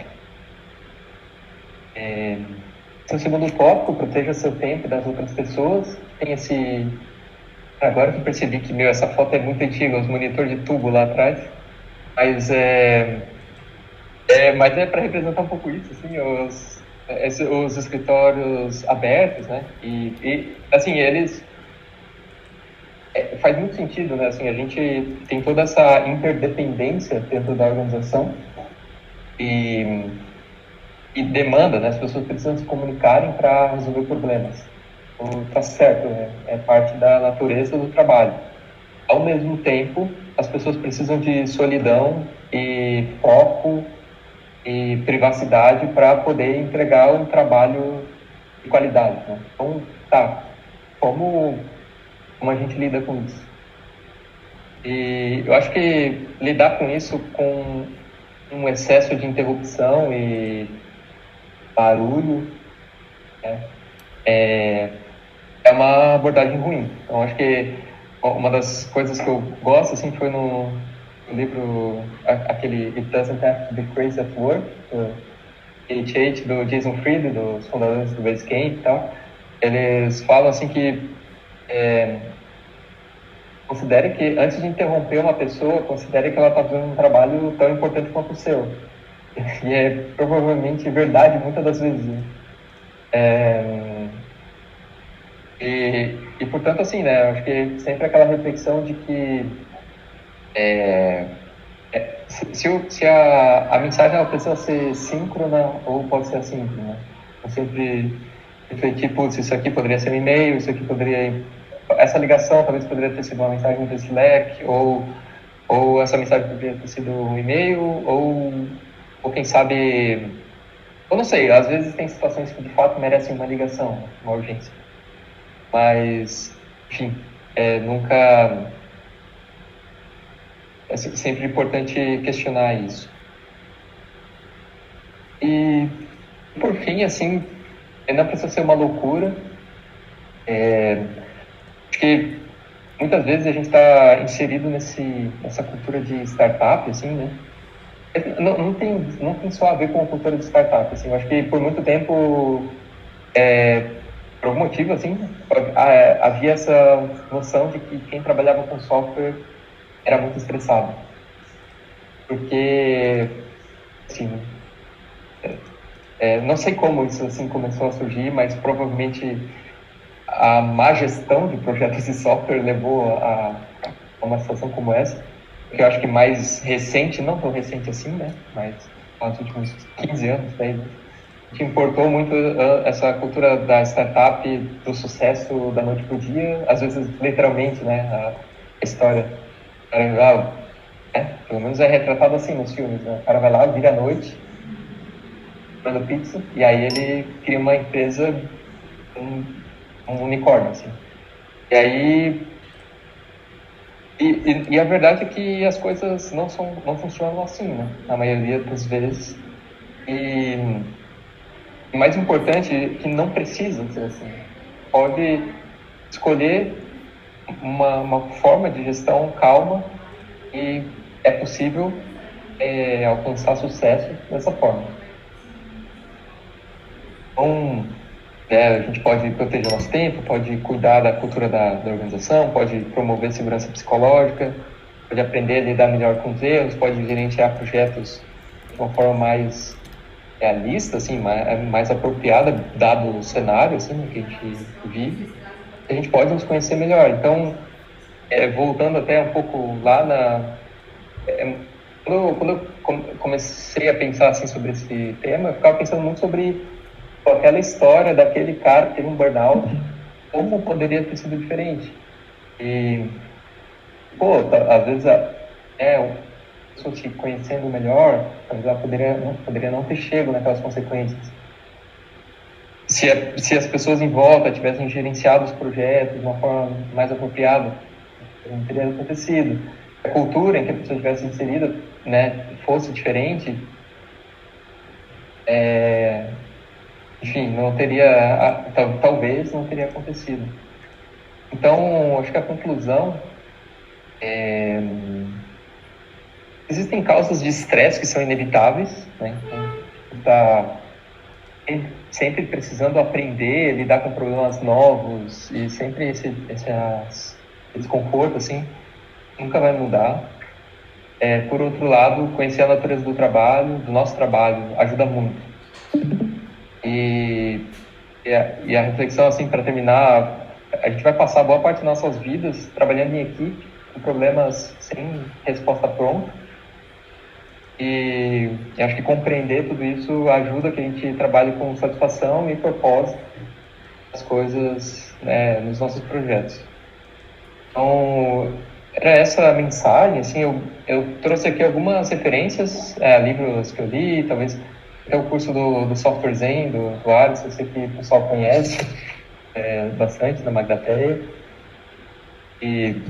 Esse é o segundo tópico: proteja seu tempo e das outras pessoas. Tem esse... Agora que eu percebi que, essa foto é muito antiga, os monitores de tubo lá atrás, mas mas é para representar um pouco isso, assim, os escritórios abertos, né? E assim, eles... faz muito sentido, né? Assim, a gente tem toda essa interdependência dentro da organização e demanda, né? As pessoas precisam se comunicarem para resolver problemas. Então, tá certo, né? É parte da natureza do trabalho. Ao mesmo tempo, as pessoas precisam de solidão e foco e privacidade para poder entregar um trabalho de qualidade, né? Então, como a gente lida com isso? E eu acho que lidar com isso com um excesso de interrupção e barulho, né, é uma abordagem ruim. Então, acho que uma das coisas que eu gosto, assim, foi no livro, aquele It Doesn't Have to Be Crazy at Work, do HH, do Jason Fried, dos fundadores do Basecamp e tal. Eles falam, assim, que considere que, antes de interromper uma pessoa, considere que ela está fazendo um trabalho tão importante quanto o seu. E é provavelmente verdade muitas das vezes, né? E portanto, assim, né, acho que sempre aquela reflexão de que se a mensagem ela precisa ser síncrona ou pode ser assíncrona, né? Eu sempre refleti, putz, isso aqui poderia ser um e-mail, isso aqui essa ligação talvez poderia ter sido uma mensagem do Slack, ou essa mensagem poderia ter sido um e-mail, ou quem sabe, eu não sei, às vezes tem situações que de fato merecem uma ligação, uma urgência. Mas, enfim, nunca... É sempre importante questionar isso. E, por fim, assim, não precisa ser uma loucura. Acho que muitas vezes a gente está inserido nessa cultura de startup, assim, né? Não tem só a ver com a cultura de startup, assim. Eu acho que por muito tempo, por algum motivo, assim, havia essa noção de que quem trabalhava com software era muito estressado. Porque, assim, não sei como isso, assim, começou a surgir, mas provavelmente a má gestão de projetos de software levou a uma situação como essa. que eu acho que mais recente, não tão recente assim, né? Mas nos últimos 15 anos, 10 anos, a gente importou muito essa cultura da startup, do sucesso da noite pro dia, às vezes literalmente, né? A história. Pelo menos é retratado assim nos filmes, né? O cara vai lá, vira à noite, comprando pizza, e aí ele cria uma empresa, um unicórnio, assim. E aí e a verdade é que as coisas não funcionam assim, né? Na maioria das vezes. E o mais importante é que não precisa ser assim. Pode escolher uma forma de gestão calma e é possível alcançar sucesso dessa forma. Então, a gente pode proteger nosso tempo, pode cuidar da cultura da organização, pode promover segurança psicológica, pode aprender a lidar melhor com os erros, pode gerenciar projetos de uma forma mais realista, assim, mais apropriada, dado o cenário assim, que a gente vive. A gente pode nos conhecer melhor. Então, voltando até um pouco lá quando eu comecei a pensar assim, sobre esse tema, eu ficava pensando muito sobre aquela história daquele cara que teve um burnout, como poderia ter sido diferente. E, às vezes, uma pessoa te conhecendo melhor, talvez ela poderia não ter chego naquelas consequências. Se as pessoas em volta tivessem gerenciado os projetos de uma forma mais apropriada, não teria acontecido. A cultura em que a pessoa tivesse inserida, né, fosse diferente, enfim, não teria, talvez não teria acontecido. Então, acho que a conclusão existem causas de estresse que são inevitáveis, né? Então, tá sempre precisando aprender, lidar com problemas novos e sempre esse desconforto, assim, nunca vai mudar. Por outro lado, conhecer a natureza do trabalho, do nosso trabalho, ajuda muito. E a reflexão, assim, para terminar, a gente vai passar boa parte das nossas vidas trabalhando em equipe, com problemas sem resposta pronta. E acho que compreender tudo isso ajuda que a gente trabalhe com satisfação e propósito as coisas, né, nos nossos projetos. Então, era essa a mensagem, assim, eu trouxe aqui algumas referências, livros que eu li, talvez até o curso do Software Zen, do Alisson, eu sei que o pessoal conhece bastante na Magdateia. E,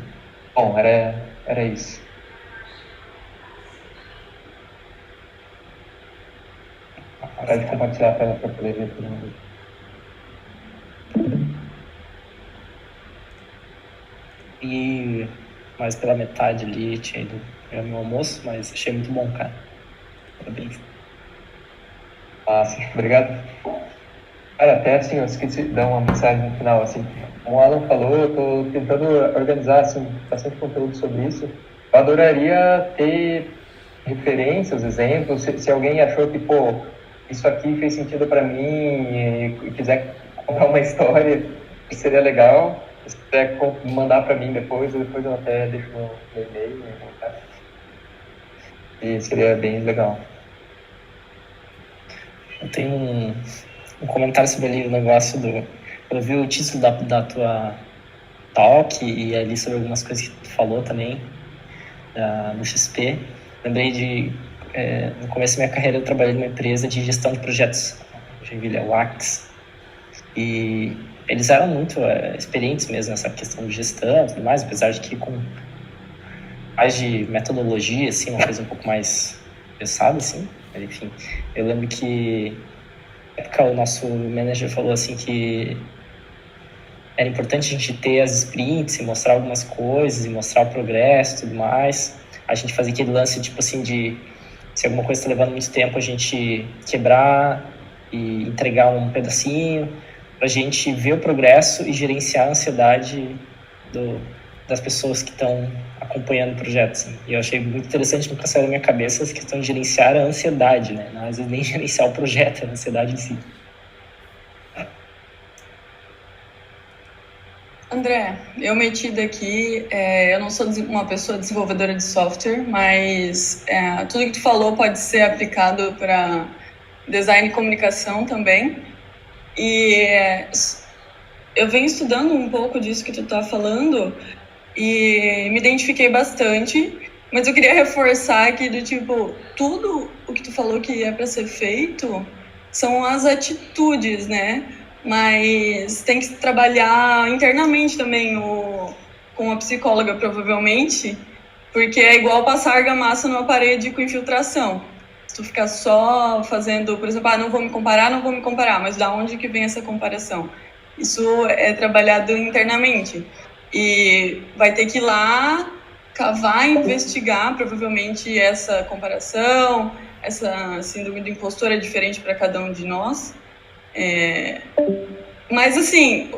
bom, era isso. Parar de compartilhar a tela para poder ver todo mundo. E mais pela metade ali tinha ido meu almoço, mas achei muito bom, cara. Parabéns. Sim, obrigado. Cara, até assim, eu esqueci de dar uma mensagem no final, assim, como o Alan falou, eu estou tentando organizar, assim, bastante conteúdo sobre isso. Eu adoraria ter referências, exemplos, se alguém achou que, isso aqui fez sentido para mim e quiser contar uma história, seria legal. Se quiser mandar para mim depois eu até deixo meu e-mail, e seria bem legal. Eu tenho um comentário sobre ali o negócio eu vi o título da tua talk e ali sobre algumas coisas que tu falou também no XP. Lembrei no começo da minha carreira eu trabalhei numa empresa de gestão de projetos, Joinville, o Ax, e eles eram muito experientes mesmo nessa questão de gestão e tudo mais, apesar de que com mais de metodologia, assim, uma coisa um pouco mais pesada, assim, mas enfim. Eu lembro que na época o nosso manager falou assim que era importante a gente ter as sprints e mostrar algumas coisas, e mostrar o progresso e tudo mais. A gente fazia aquele lance, tipo assim, de se alguma coisa está levando muito tempo, a gente quebrar e entregar um pedacinho, para a gente ver o progresso e gerenciar a ansiedade das pessoas que estão acompanhando o projeto. Assim. E eu achei muito interessante, nunca saiu da minha cabeça essa questão de gerenciar a ansiedade, né? Não, às vezes nem gerenciar o projeto, a ansiedade em si. André, eu meti daqui, eu não sou uma pessoa desenvolvedora de software, mas tudo que tu falou pode ser aplicado para design e comunicação também. E eu venho estudando um pouco disso que tu tá falando e me identifiquei bastante, mas eu queria reforçar aqui do tipo, tudo o que tu falou que é para ser feito são as atitudes, né? Mas tem que trabalhar internamente também com a psicóloga, provavelmente, porque é igual passar argamassa numa parede com infiltração. Se tu ficar só fazendo, por exemplo, não vou me comparar, mas da onde que vem essa comparação? Isso é trabalhado internamente. E vai ter que ir lá, cavar, investigar, provavelmente, essa comparação, essa síndrome do impostor é diferente para cada um de nós. Mas, assim,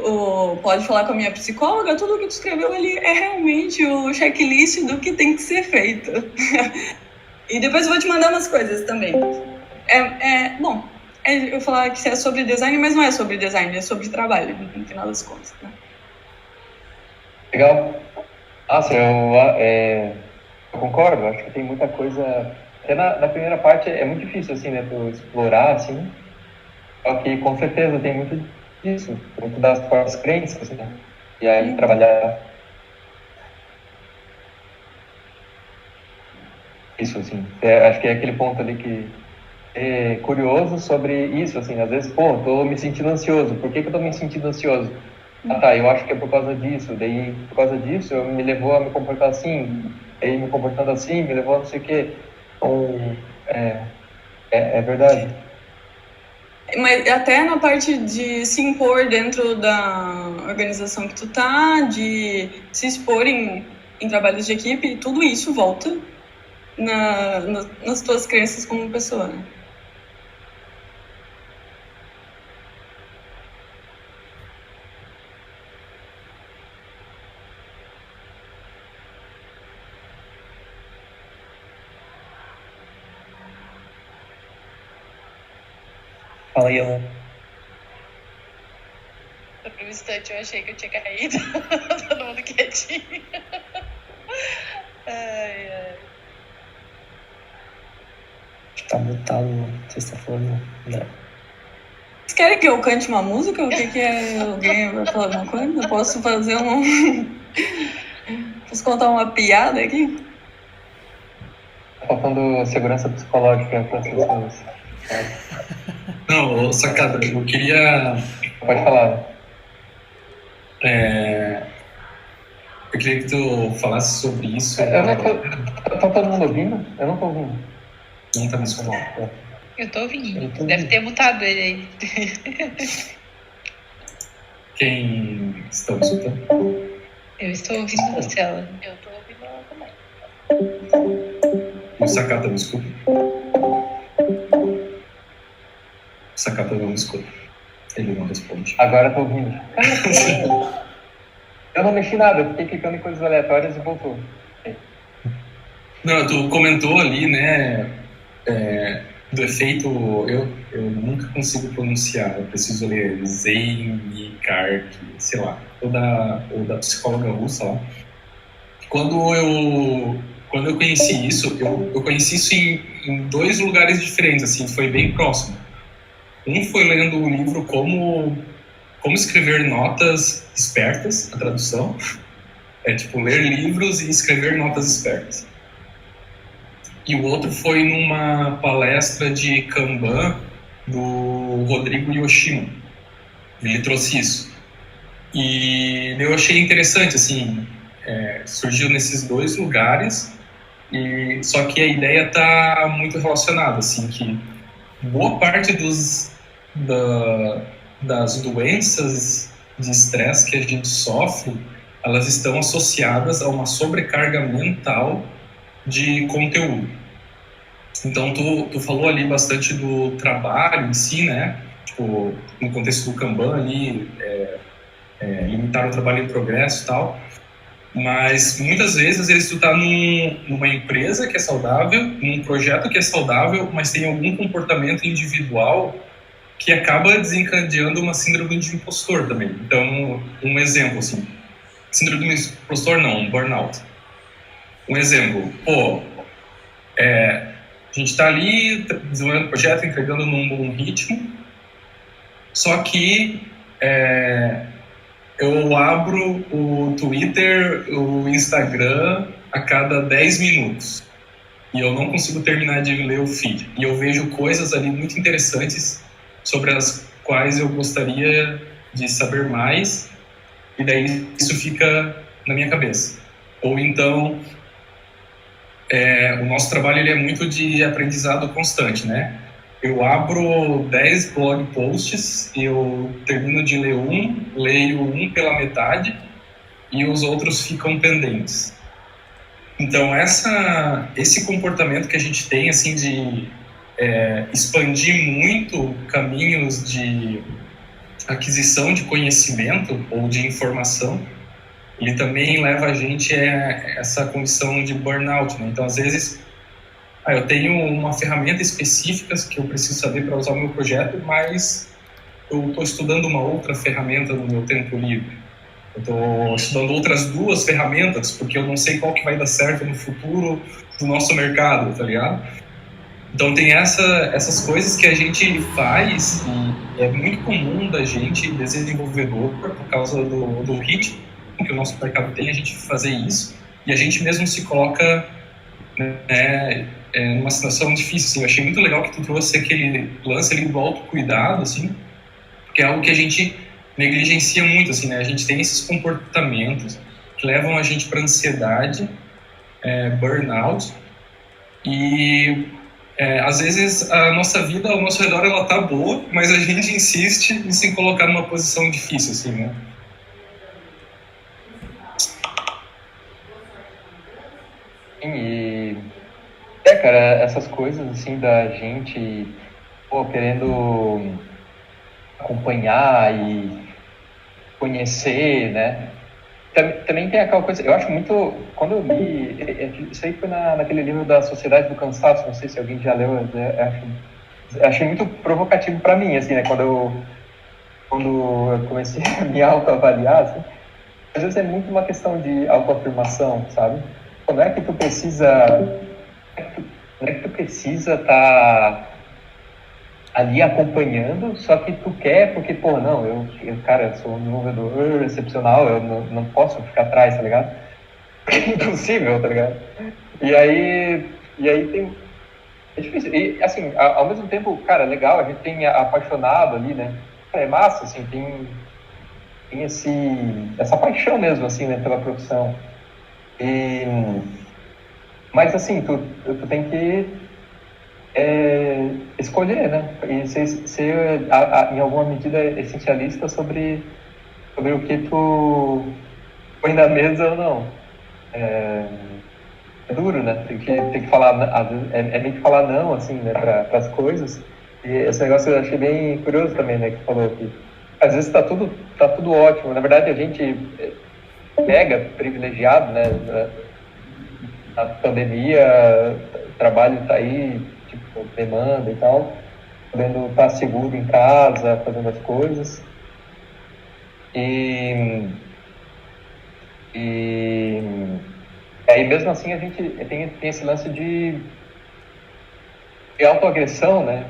pode falar com a minha psicóloga, tudo o que tu escreveu ali é realmente o checklist do que tem que ser feito. E depois eu vou te mandar umas coisas também. Bom, eu falar que é sobre design, mas não é sobre design, é sobre trabalho, no final das contas, né? Legal. Eu concordo, acho que tem muita coisa. Até na primeira parte é muito difícil, assim, né, tu explorar, assim. Só que com certeza tem muito disso, muito das próprias crenças, né? E aí trabalhar isso, assim. Acho que é aquele ponto ali que é curioso sobre isso, assim. Às vezes, tô me sentindo ansioso. Por que eu tô me sentindo ansioso? Eu acho que é por causa disso. Daí, por causa disso, me levou a me comportar assim. Aí, me comportando assim, me levou a não sei o quê. Então, é verdade. Mas até na parte de se impor dentro da organização que tu tá, de se expor em trabalhos de equipe, tudo isso volta nas tuas crenças como pessoa, né? Fala aí, Alan. Por um instante eu achei que eu tinha caído. Todo mundo quietinho. Ai. Tá mutado, você está falando, André. Vocês querem que eu cante uma música? O que é? Alguém vai falar alguma coisa? Eu posso fazer Posso contar uma piada aqui? Tá faltando segurança psicológica para as pessoas. Não, sacada, eu queria... Pode falar. Eu queria que tu falasse sobre isso. Tá todo mundo ouvindo? Eu não tô ouvindo. Não tá me escutando. Eu tô ouvindo. Deve ter mutado ele aí. Quem está me escutando? Eu estou ouvindo você, Alan. Eu tô ouvindo ela também. O Sakata me escuta? O Sakata não me escuta. Ele não responde. Agora eu tô ouvindo. Eu não mexi nada, eu fiquei clicando em coisas aleatórias e voltou. Não, tu comentou ali, né, do efeito, eu nunca consigo pronunciar, eu preciso ler Zeigarnik, sei lá, ou da psicóloga russa lá. Quando eu conheci isso, eu conheci isso em dois lugares diferentes, assim, foi bem próximo. Um foi lendo o livro Como Escrever Notas Espertas, a tradução. É tipo, ler livros e escrever notas espertas. E o outro foi numa palestra de Kanban do Rodrigo Yoshino. Ele trouxe isso. E eu achei interessante, assim, surgiu nesses dois lugares, só que a ideia está muito relacionada, assim, que boa parte das doenças de estresse que a gente sofre, elas estão associadas a uma sobrecarga mental de conteúdo. Então, tu falou ali bastante do trabalho em si, né? Tipo, no contexto do Kanban ali, limitar o trabalho em progresso e tal. Mas, muitas vezes, tu tá numa empresa que é saudável, num projeto que é saudável, mas tem algum comportamento individual que acaba desencadeando uma síndrome de impostor também. Então, um exemplo, assim, Síndrome do impostor não, burnout. Um exemplo, a gente está ali desenvolvendo o projeto, entregando num bom ritmo, só que eu abro o Twitter, o Instagram a cada 10 minutos e eu não consigo terminar de ler o feed. E eu vejo coisas ali muito interessantes sobre as quais eu gostaria de saber mais, e daí isso fica na minha cabeça. Ou então, o nosso trabalho ele é muito de aprendizado constante, né? Eu abro 10 blog posts, eu termino de ler leio um pela metade e os outros ficam pendentes. Então, esse comportamento que a gente tem, assim, de expandir muito caminhos de aquisição de conhecimento ou de informação, ele também leva a gente a essa condição de burnout, né? Então, às vezes, eu tenho uma ferramenta específica que eu preciso saber para usar o meu projeto, mas eu estou estudando uma outra ferramenta no meu tempo livre. Eu estou estudando outras 2 ferramentas, porque eu não sei qual que vai dar certo no futuro do nosso mercado, tá ligado? Então tem essas coisas que a gente faz, e é muito comum da gente, desenvolvedor, por causa do ritmo que o nosso mercado tem, a gente fazer isso, e a gente mesmo se coloca, né, numa situação difícil. Assim. Eu achei muito legal que tu trouxe aquele lance ali do autocuidado, assim, porque é algo que a gente negligencia muito, assim, né? A gente tem esses comportamentos que levam a gente para ansiedade, burnout, e às vezes a nossa vida ao nosso redor ela tá boa, mas a gente insiste em se colocar numa posição difícil, assim, né? Sim, e cara, essas coisas assim da gente querendo acompanhar e conhecer, né? Também tem aquela coisa, eu acho muito, quando eu li, isso aí foi naquele livro da Sociedade do Cansaço, não sei se alguém já leu, eu achei muito provocativo para mim, assim, né? Quando eu comecei a me autoavaliar, assim, às vezes é muito uma questão de autoafirmação, sabe? Não é que tu precisa estar ali acompanhando, só que tu quer, porque, eu sou um desenvolvedor excepcional, eu não posso ficar atrás, tá ligado? É impossível, tá ligado? E aí é difícil. E, assim, ao mesmo tempo, cara, legal, a gente tem apaixonado ali, né? É massa, assim, tem essa paixão mesmo, assim, né, pela profissão. Mas, assim, tu tem que escolher, né? E ser em alguma medida, essencialista sobre o que tu põe na mesa ou não. É duro, né? Tem que falar, às vezes, meio que falar não, assim, né, para as coisas. E esse negócio eu achei bem curioso também, né? Que falou que às vezes tá tudo ótimo. Na verdade, a gente mega privilegiado, né? Na pandemia, o trabalho tá aí, tipo, demanda e tal, podendo estar seguro em casa, fazendo as coisas. E aí, mesmo assim, a gente tem esse lance de autoagressão, né?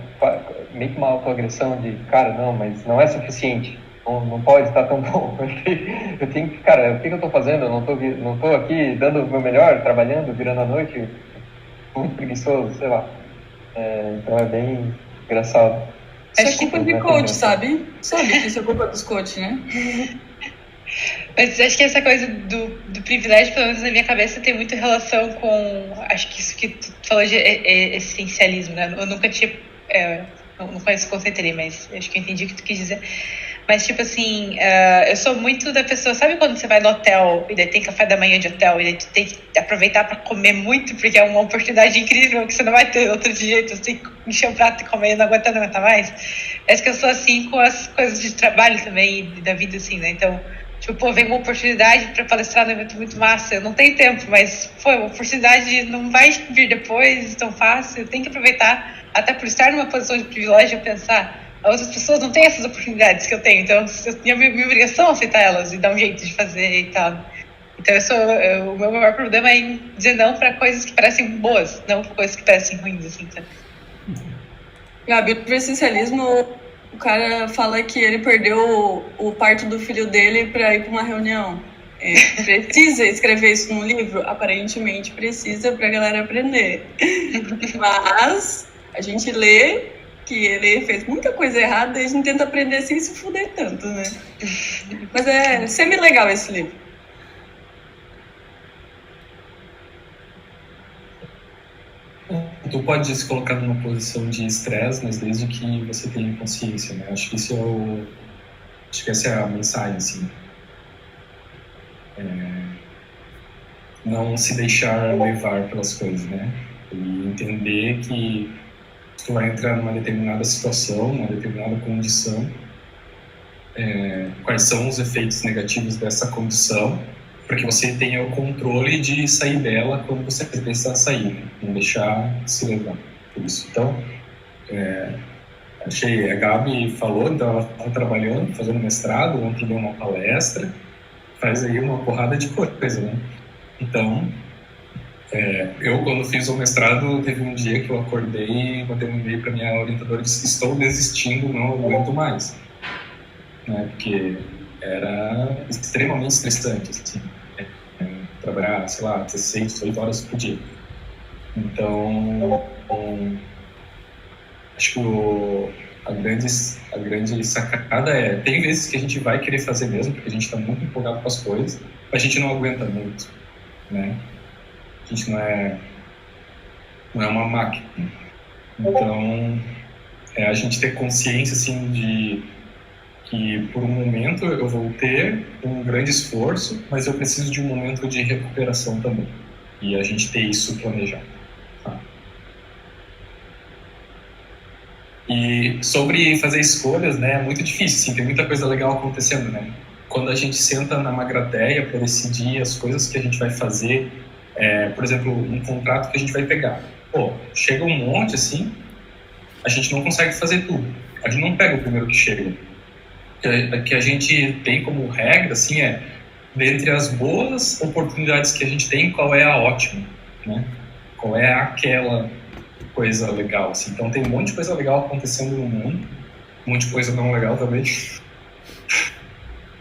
Meio que uma autoagressão de, cara, não, mas não é suficiente. Não pode estar tão bom. Eu tenho que, cara, o que eu estou fazendo? Eu não tô aqui dando o meu melhor, trabalhando, virando a noite, muito preguiçoso, sei lá. Então é bem engraçado. Isso é culpa de coach, sabe? Sabe que isso é culpa dos coaches, né? Mas acho que essa coisa do privilégio, pelo menos na minha cabeça, tem muita relação com, acho que isso que tu falou de essencialismo, né? Eu nunca tinha, não conheço o conceito ali, mas acho que eu entendi o que tu quis dizer. Mas, tipo assim, eu sou muito da pessoa, sabe quando você vai no hotel e daí tem café da manhã de hotel e daí tu tem que aproveitar pra comer muito porque é uma oportunidade incrível que você não vai ter outro jeito, você tem que encher o prato e comer e não aguentar mais. Acho que eu sou assim com as coisas de trabalho também e da vida, assim, né? Então, tipo, vem uma oportunidade pra palestrar num evento muito massa, eu não tenho tempo, mas, uma oportunidade não vai vir depois tão fácil, eu tenho que aproveitar, até por estar numa posição de privilégio, pensar, outras pessoas não têm essas oportunidades que eu tenho, então eu tenho minha obrigação aceitar elas e dar um jeito de fazer e tal. Então o meu maior problema é em dizer não para coisas que parecem boas, não para coisas que parecem ruins, assim, sabe? Gabi, o essencialismo, o cara fala que ele perdeu o parto do filho dele para ir para uma reunião. Precisa escrever isso num livro? Aparentemente precisa para a galera aprender. Mas a gente lê que ele fez muita coisa errada e a gente tenta aprender sem se fuder tanto, né? Mas é semi-legal esse livro. Tu pode se colocar numa posição de estresse, mas desde que você tenha consciência, né? Acho que acho que essa é a mensagem, assim. Não se deixar levar pelas coisas, né? E entender que tu vai entrar numa determinada situação, numa determinada condição, quais são os efeitos negativos dessa condição, para que você tenha o controle de sair dela quando você precisar sair, né? Não deixar se levar por isso. Então, a Gabi falou, então ela está trabalhando, fazendo mestrado, ontem deu uma palestra, faz aí uma porrada de coisa, né? Então, eu quando fiz o mestrado, teve um dia que eu acordei, mandei um e-mail para minha orientadora e disse: estou desistindo, não aguento mais, né? Porque era extremamente estressante, assim, trabalhar, sei lá, 16, 18 horas por dia. Então, acho que a grande sacada tem vezes que a gente vai querer fazer mesmo, porque a gente está muito empolgado com as coisas, mas a gente não aguenta muito, né? A gente não é uma máquina. Então, a gente ter consciência, assim, de que por um momento eu vou ter um grande esforço, mas eu preciso de um momento de recuperação também. E a gente ter isso planejado. Tá? E sobre fazer escolhas, né, é muito difícil, assim, tem muita coisa legal acontecendo, né? Quando a gente senta na Magrateia para decidir as coisas que a gente vai fazer, por exemplo, um contrato que a gente vai pegar. Pô, chega um monte, assim, a gente não consegue fazer tudo. A gente não pega o primeiro que chega. Que a gente tem como regra, assim, dentre as boas oportunidades que a gente tem, qual é a ótima, né? Qual é aquela coisa legal, assim. Então tem um monte de coisa legal acontecendo no mundo, um monte de coisa não legal também.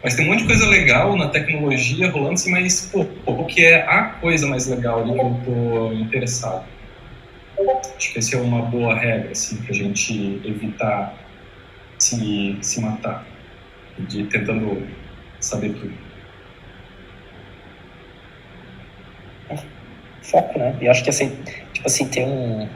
Mas tem um monte de coisa legal na tecnologia rolando, assim, mas, pô, o que é a coisa mais legal ali que eu tô interessado? Acho que essa é uma boa regra, assim, pra gente evitar se matar, tentando saber tudo. Foco, né? E acho que assim, tipo assim, ter um...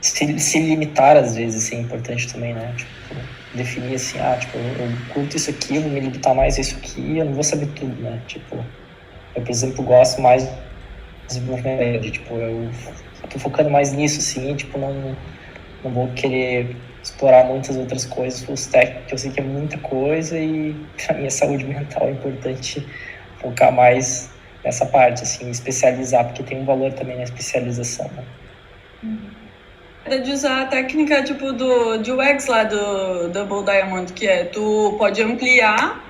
Se limitar, às vezes, assim, é importante também, né? Tipo, definir assim, tipo, eu curto isso aqui, eu vou me limitar mais a isso aqui, eu não vou saber tudo, né? Tipo, eu, por exemplo, gosto mais de desenvolvimento, tipo, eu tô focando mais nisso, assim, tipo, não vou querer explorar muitas outras coisas, full stack, porque eu sei que é muita coisa e pra minha saúde mental é importante focar mais nessa parte, assim, especializar, porque tem um valor também na especialização, né? De usar a técnica tipo de UX lá do Double Diamond, que tu pode ampliar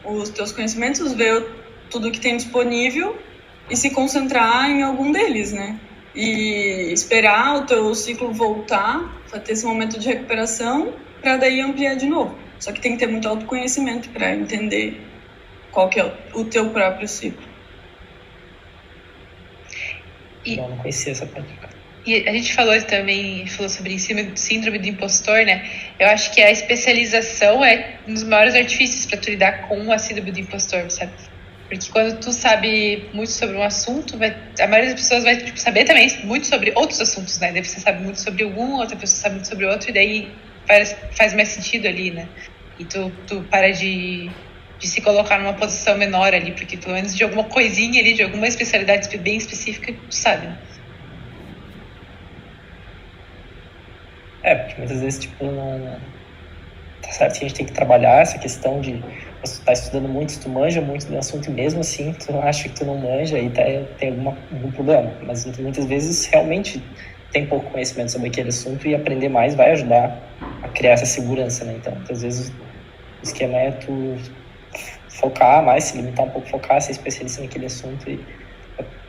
os teus conhecimentos, ver tudo que tem disponível e se concentrar em algum deles, né? E esperar o teu ciclo voltar, para ter esse momento de recuperação, para daí ampliar de novo. Só que tem que ter muito autoconhecimento para entender qual que é o teu próprio ciclo. Eu não conhecia essa prática. E a gente falou sobre síndrome do impostor, né? Eu acho que a especialização é um dos maiores artifícios para tu lidar com a síndrome do impostor, sabe? Porque quando tu sabe muito sobre um assunto, a maioria das pessoas vai saber também muito sobre outros assuntos, né? Daí você sabe muito sobre algum, outra pessoa sabe muito sobre outro, e daí faz mais sentido ali, né? E tu para de se colocar numa posição menor ali, porque pelo menos de alguma coisinha ali, de alguma especialidade bem específica, tu sabe, né? Porque muitas vezes, tipo, não... Tá certo que a gente tem que trabalhar essa questão de... Se tu tá estudando muito, se tu manja muito do assunto e mesmo assim tu acha que tu não manja e tem algum problema. Mas muitas vezes realmente tem pouco conhecimento sobre aquele assunto e aprender mais vai ajudar a criar essa segurança, né? Então, às vezes, o esquema é tu focar mais, se limitar um pouco, focar, ser especialista naquele assunto e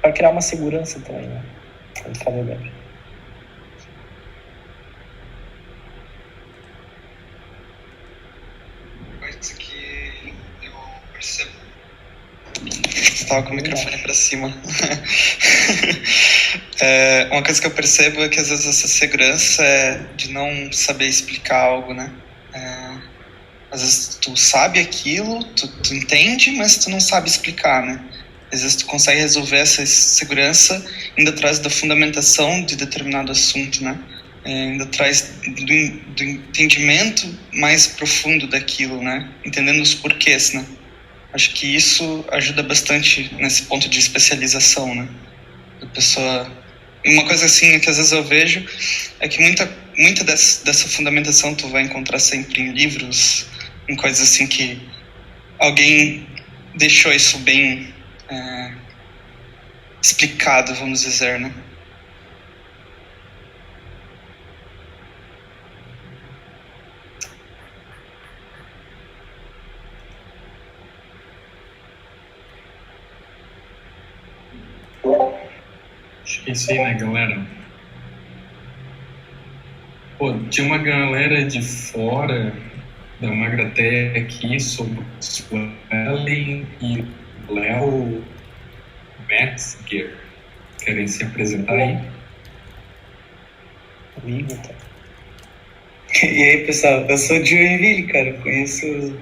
para criar uma segurança também, né? Como tu falou, Gabi. Coisa que eu percebo. Você tava com o microfone para cima. Uma coisa que eu percebo é que às vezes essa segurança é de não saber explicar algo, né? Às vezes tu sabe aquilo, tu entende, mas tu não sabe explicar, né? Às vezes tu consegue resolver essa insegurança indo atrás da fundamentação de determinado assunto, né? Indo atrás do entendimento mais profundo daquilo, né? Entendendo os porquês, né? Acho que isso ajuda bastante nesse ponto de especialização, né? A pessoa... Uma coisa assim que às vezes eu vejo é que muita dessa fundamentação tu vai encontrar sempre em livros, em coisas assim que alguém deixou isso bem explicado, vamos dizer, né? Acho que é isso aí, né, galera? Pô, tinha uma galera de fora da Magratec aqui sobre o Suelen e o Léo Metzger. Querem se apresentar aí? Amigo, tá? E aí, pessoal, eu sou de Joinville, cara. Eu conheço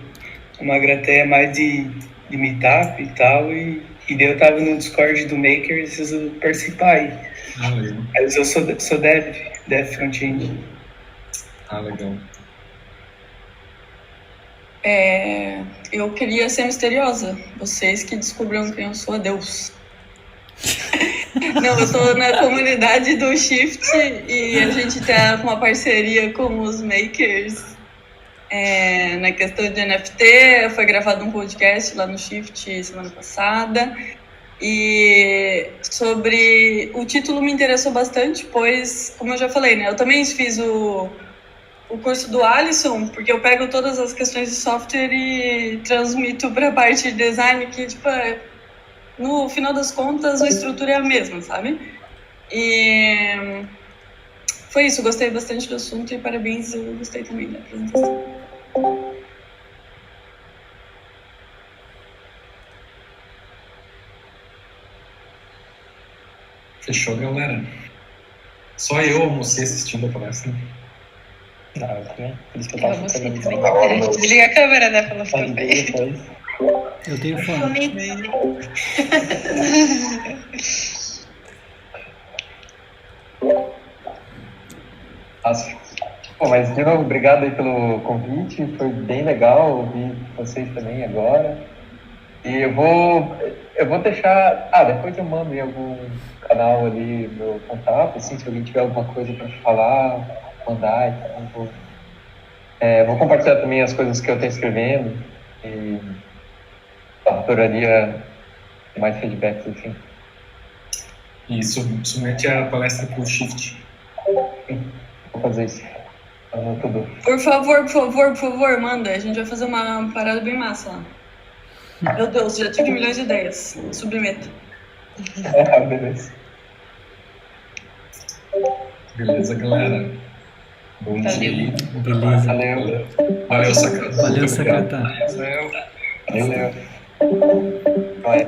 a Magratea mais de meetup e tal. E daí eu tava no Discord do Maker e preciso participar aí. Ah, legal. Mas eu sou dev front-end. Ah, legal. Eu queria ser misteriosa. Vocês que descobriram quem eu sou, adeus. Não, eu tô na comunidade do Shift e a gente tá com uma parceria com os makers na questão de NFT. Foi gravado um podcast lá no Shift semana passada. E sobre o título me interessou bastante, pois, como eu já falei, né, eu também fiz o curso do Alisson, porque eu pego todas as questões de software e transmito para a parte de design, que, tipo, no final das contas, a estrutura é a mesma, sabe? E foi isso, gostei bastante do assunto e parabéns, eu gostei também da apresentação. Fechou, galera? Só eu almocei assistindo a palestra. Não, eu também. Por isso que eu Eu tava almocei focando também. Desliga a câmera, né? Pra não ficar nisso. feio. Depois. Eu tenho fome. Nossa. Bom, mas de novo, obrigado aí pelo convite, foi bem legal ouvir vocês também agora. E eu vou deixar, depois eu mando em algum canal ali meu contato, assim, se alguém tiver alguma coisa para falar, mandar e tal. Vou compartilhar também as coisas que eu estou escrevendo e adoraria mais feedbacks, assim. E submete a palestra pro Shift. Vou fazer isso. Tudo. Por favor, manda. A gente vai fazer uma parada bem massa lá. Meu Deus, já tive milhões de ideias. Submeta. Beleza. Beleza, galera? Bom dia. Beleza. Valeu. Valeu, Sakata. Valeu, Sakata. Valeu. Vai.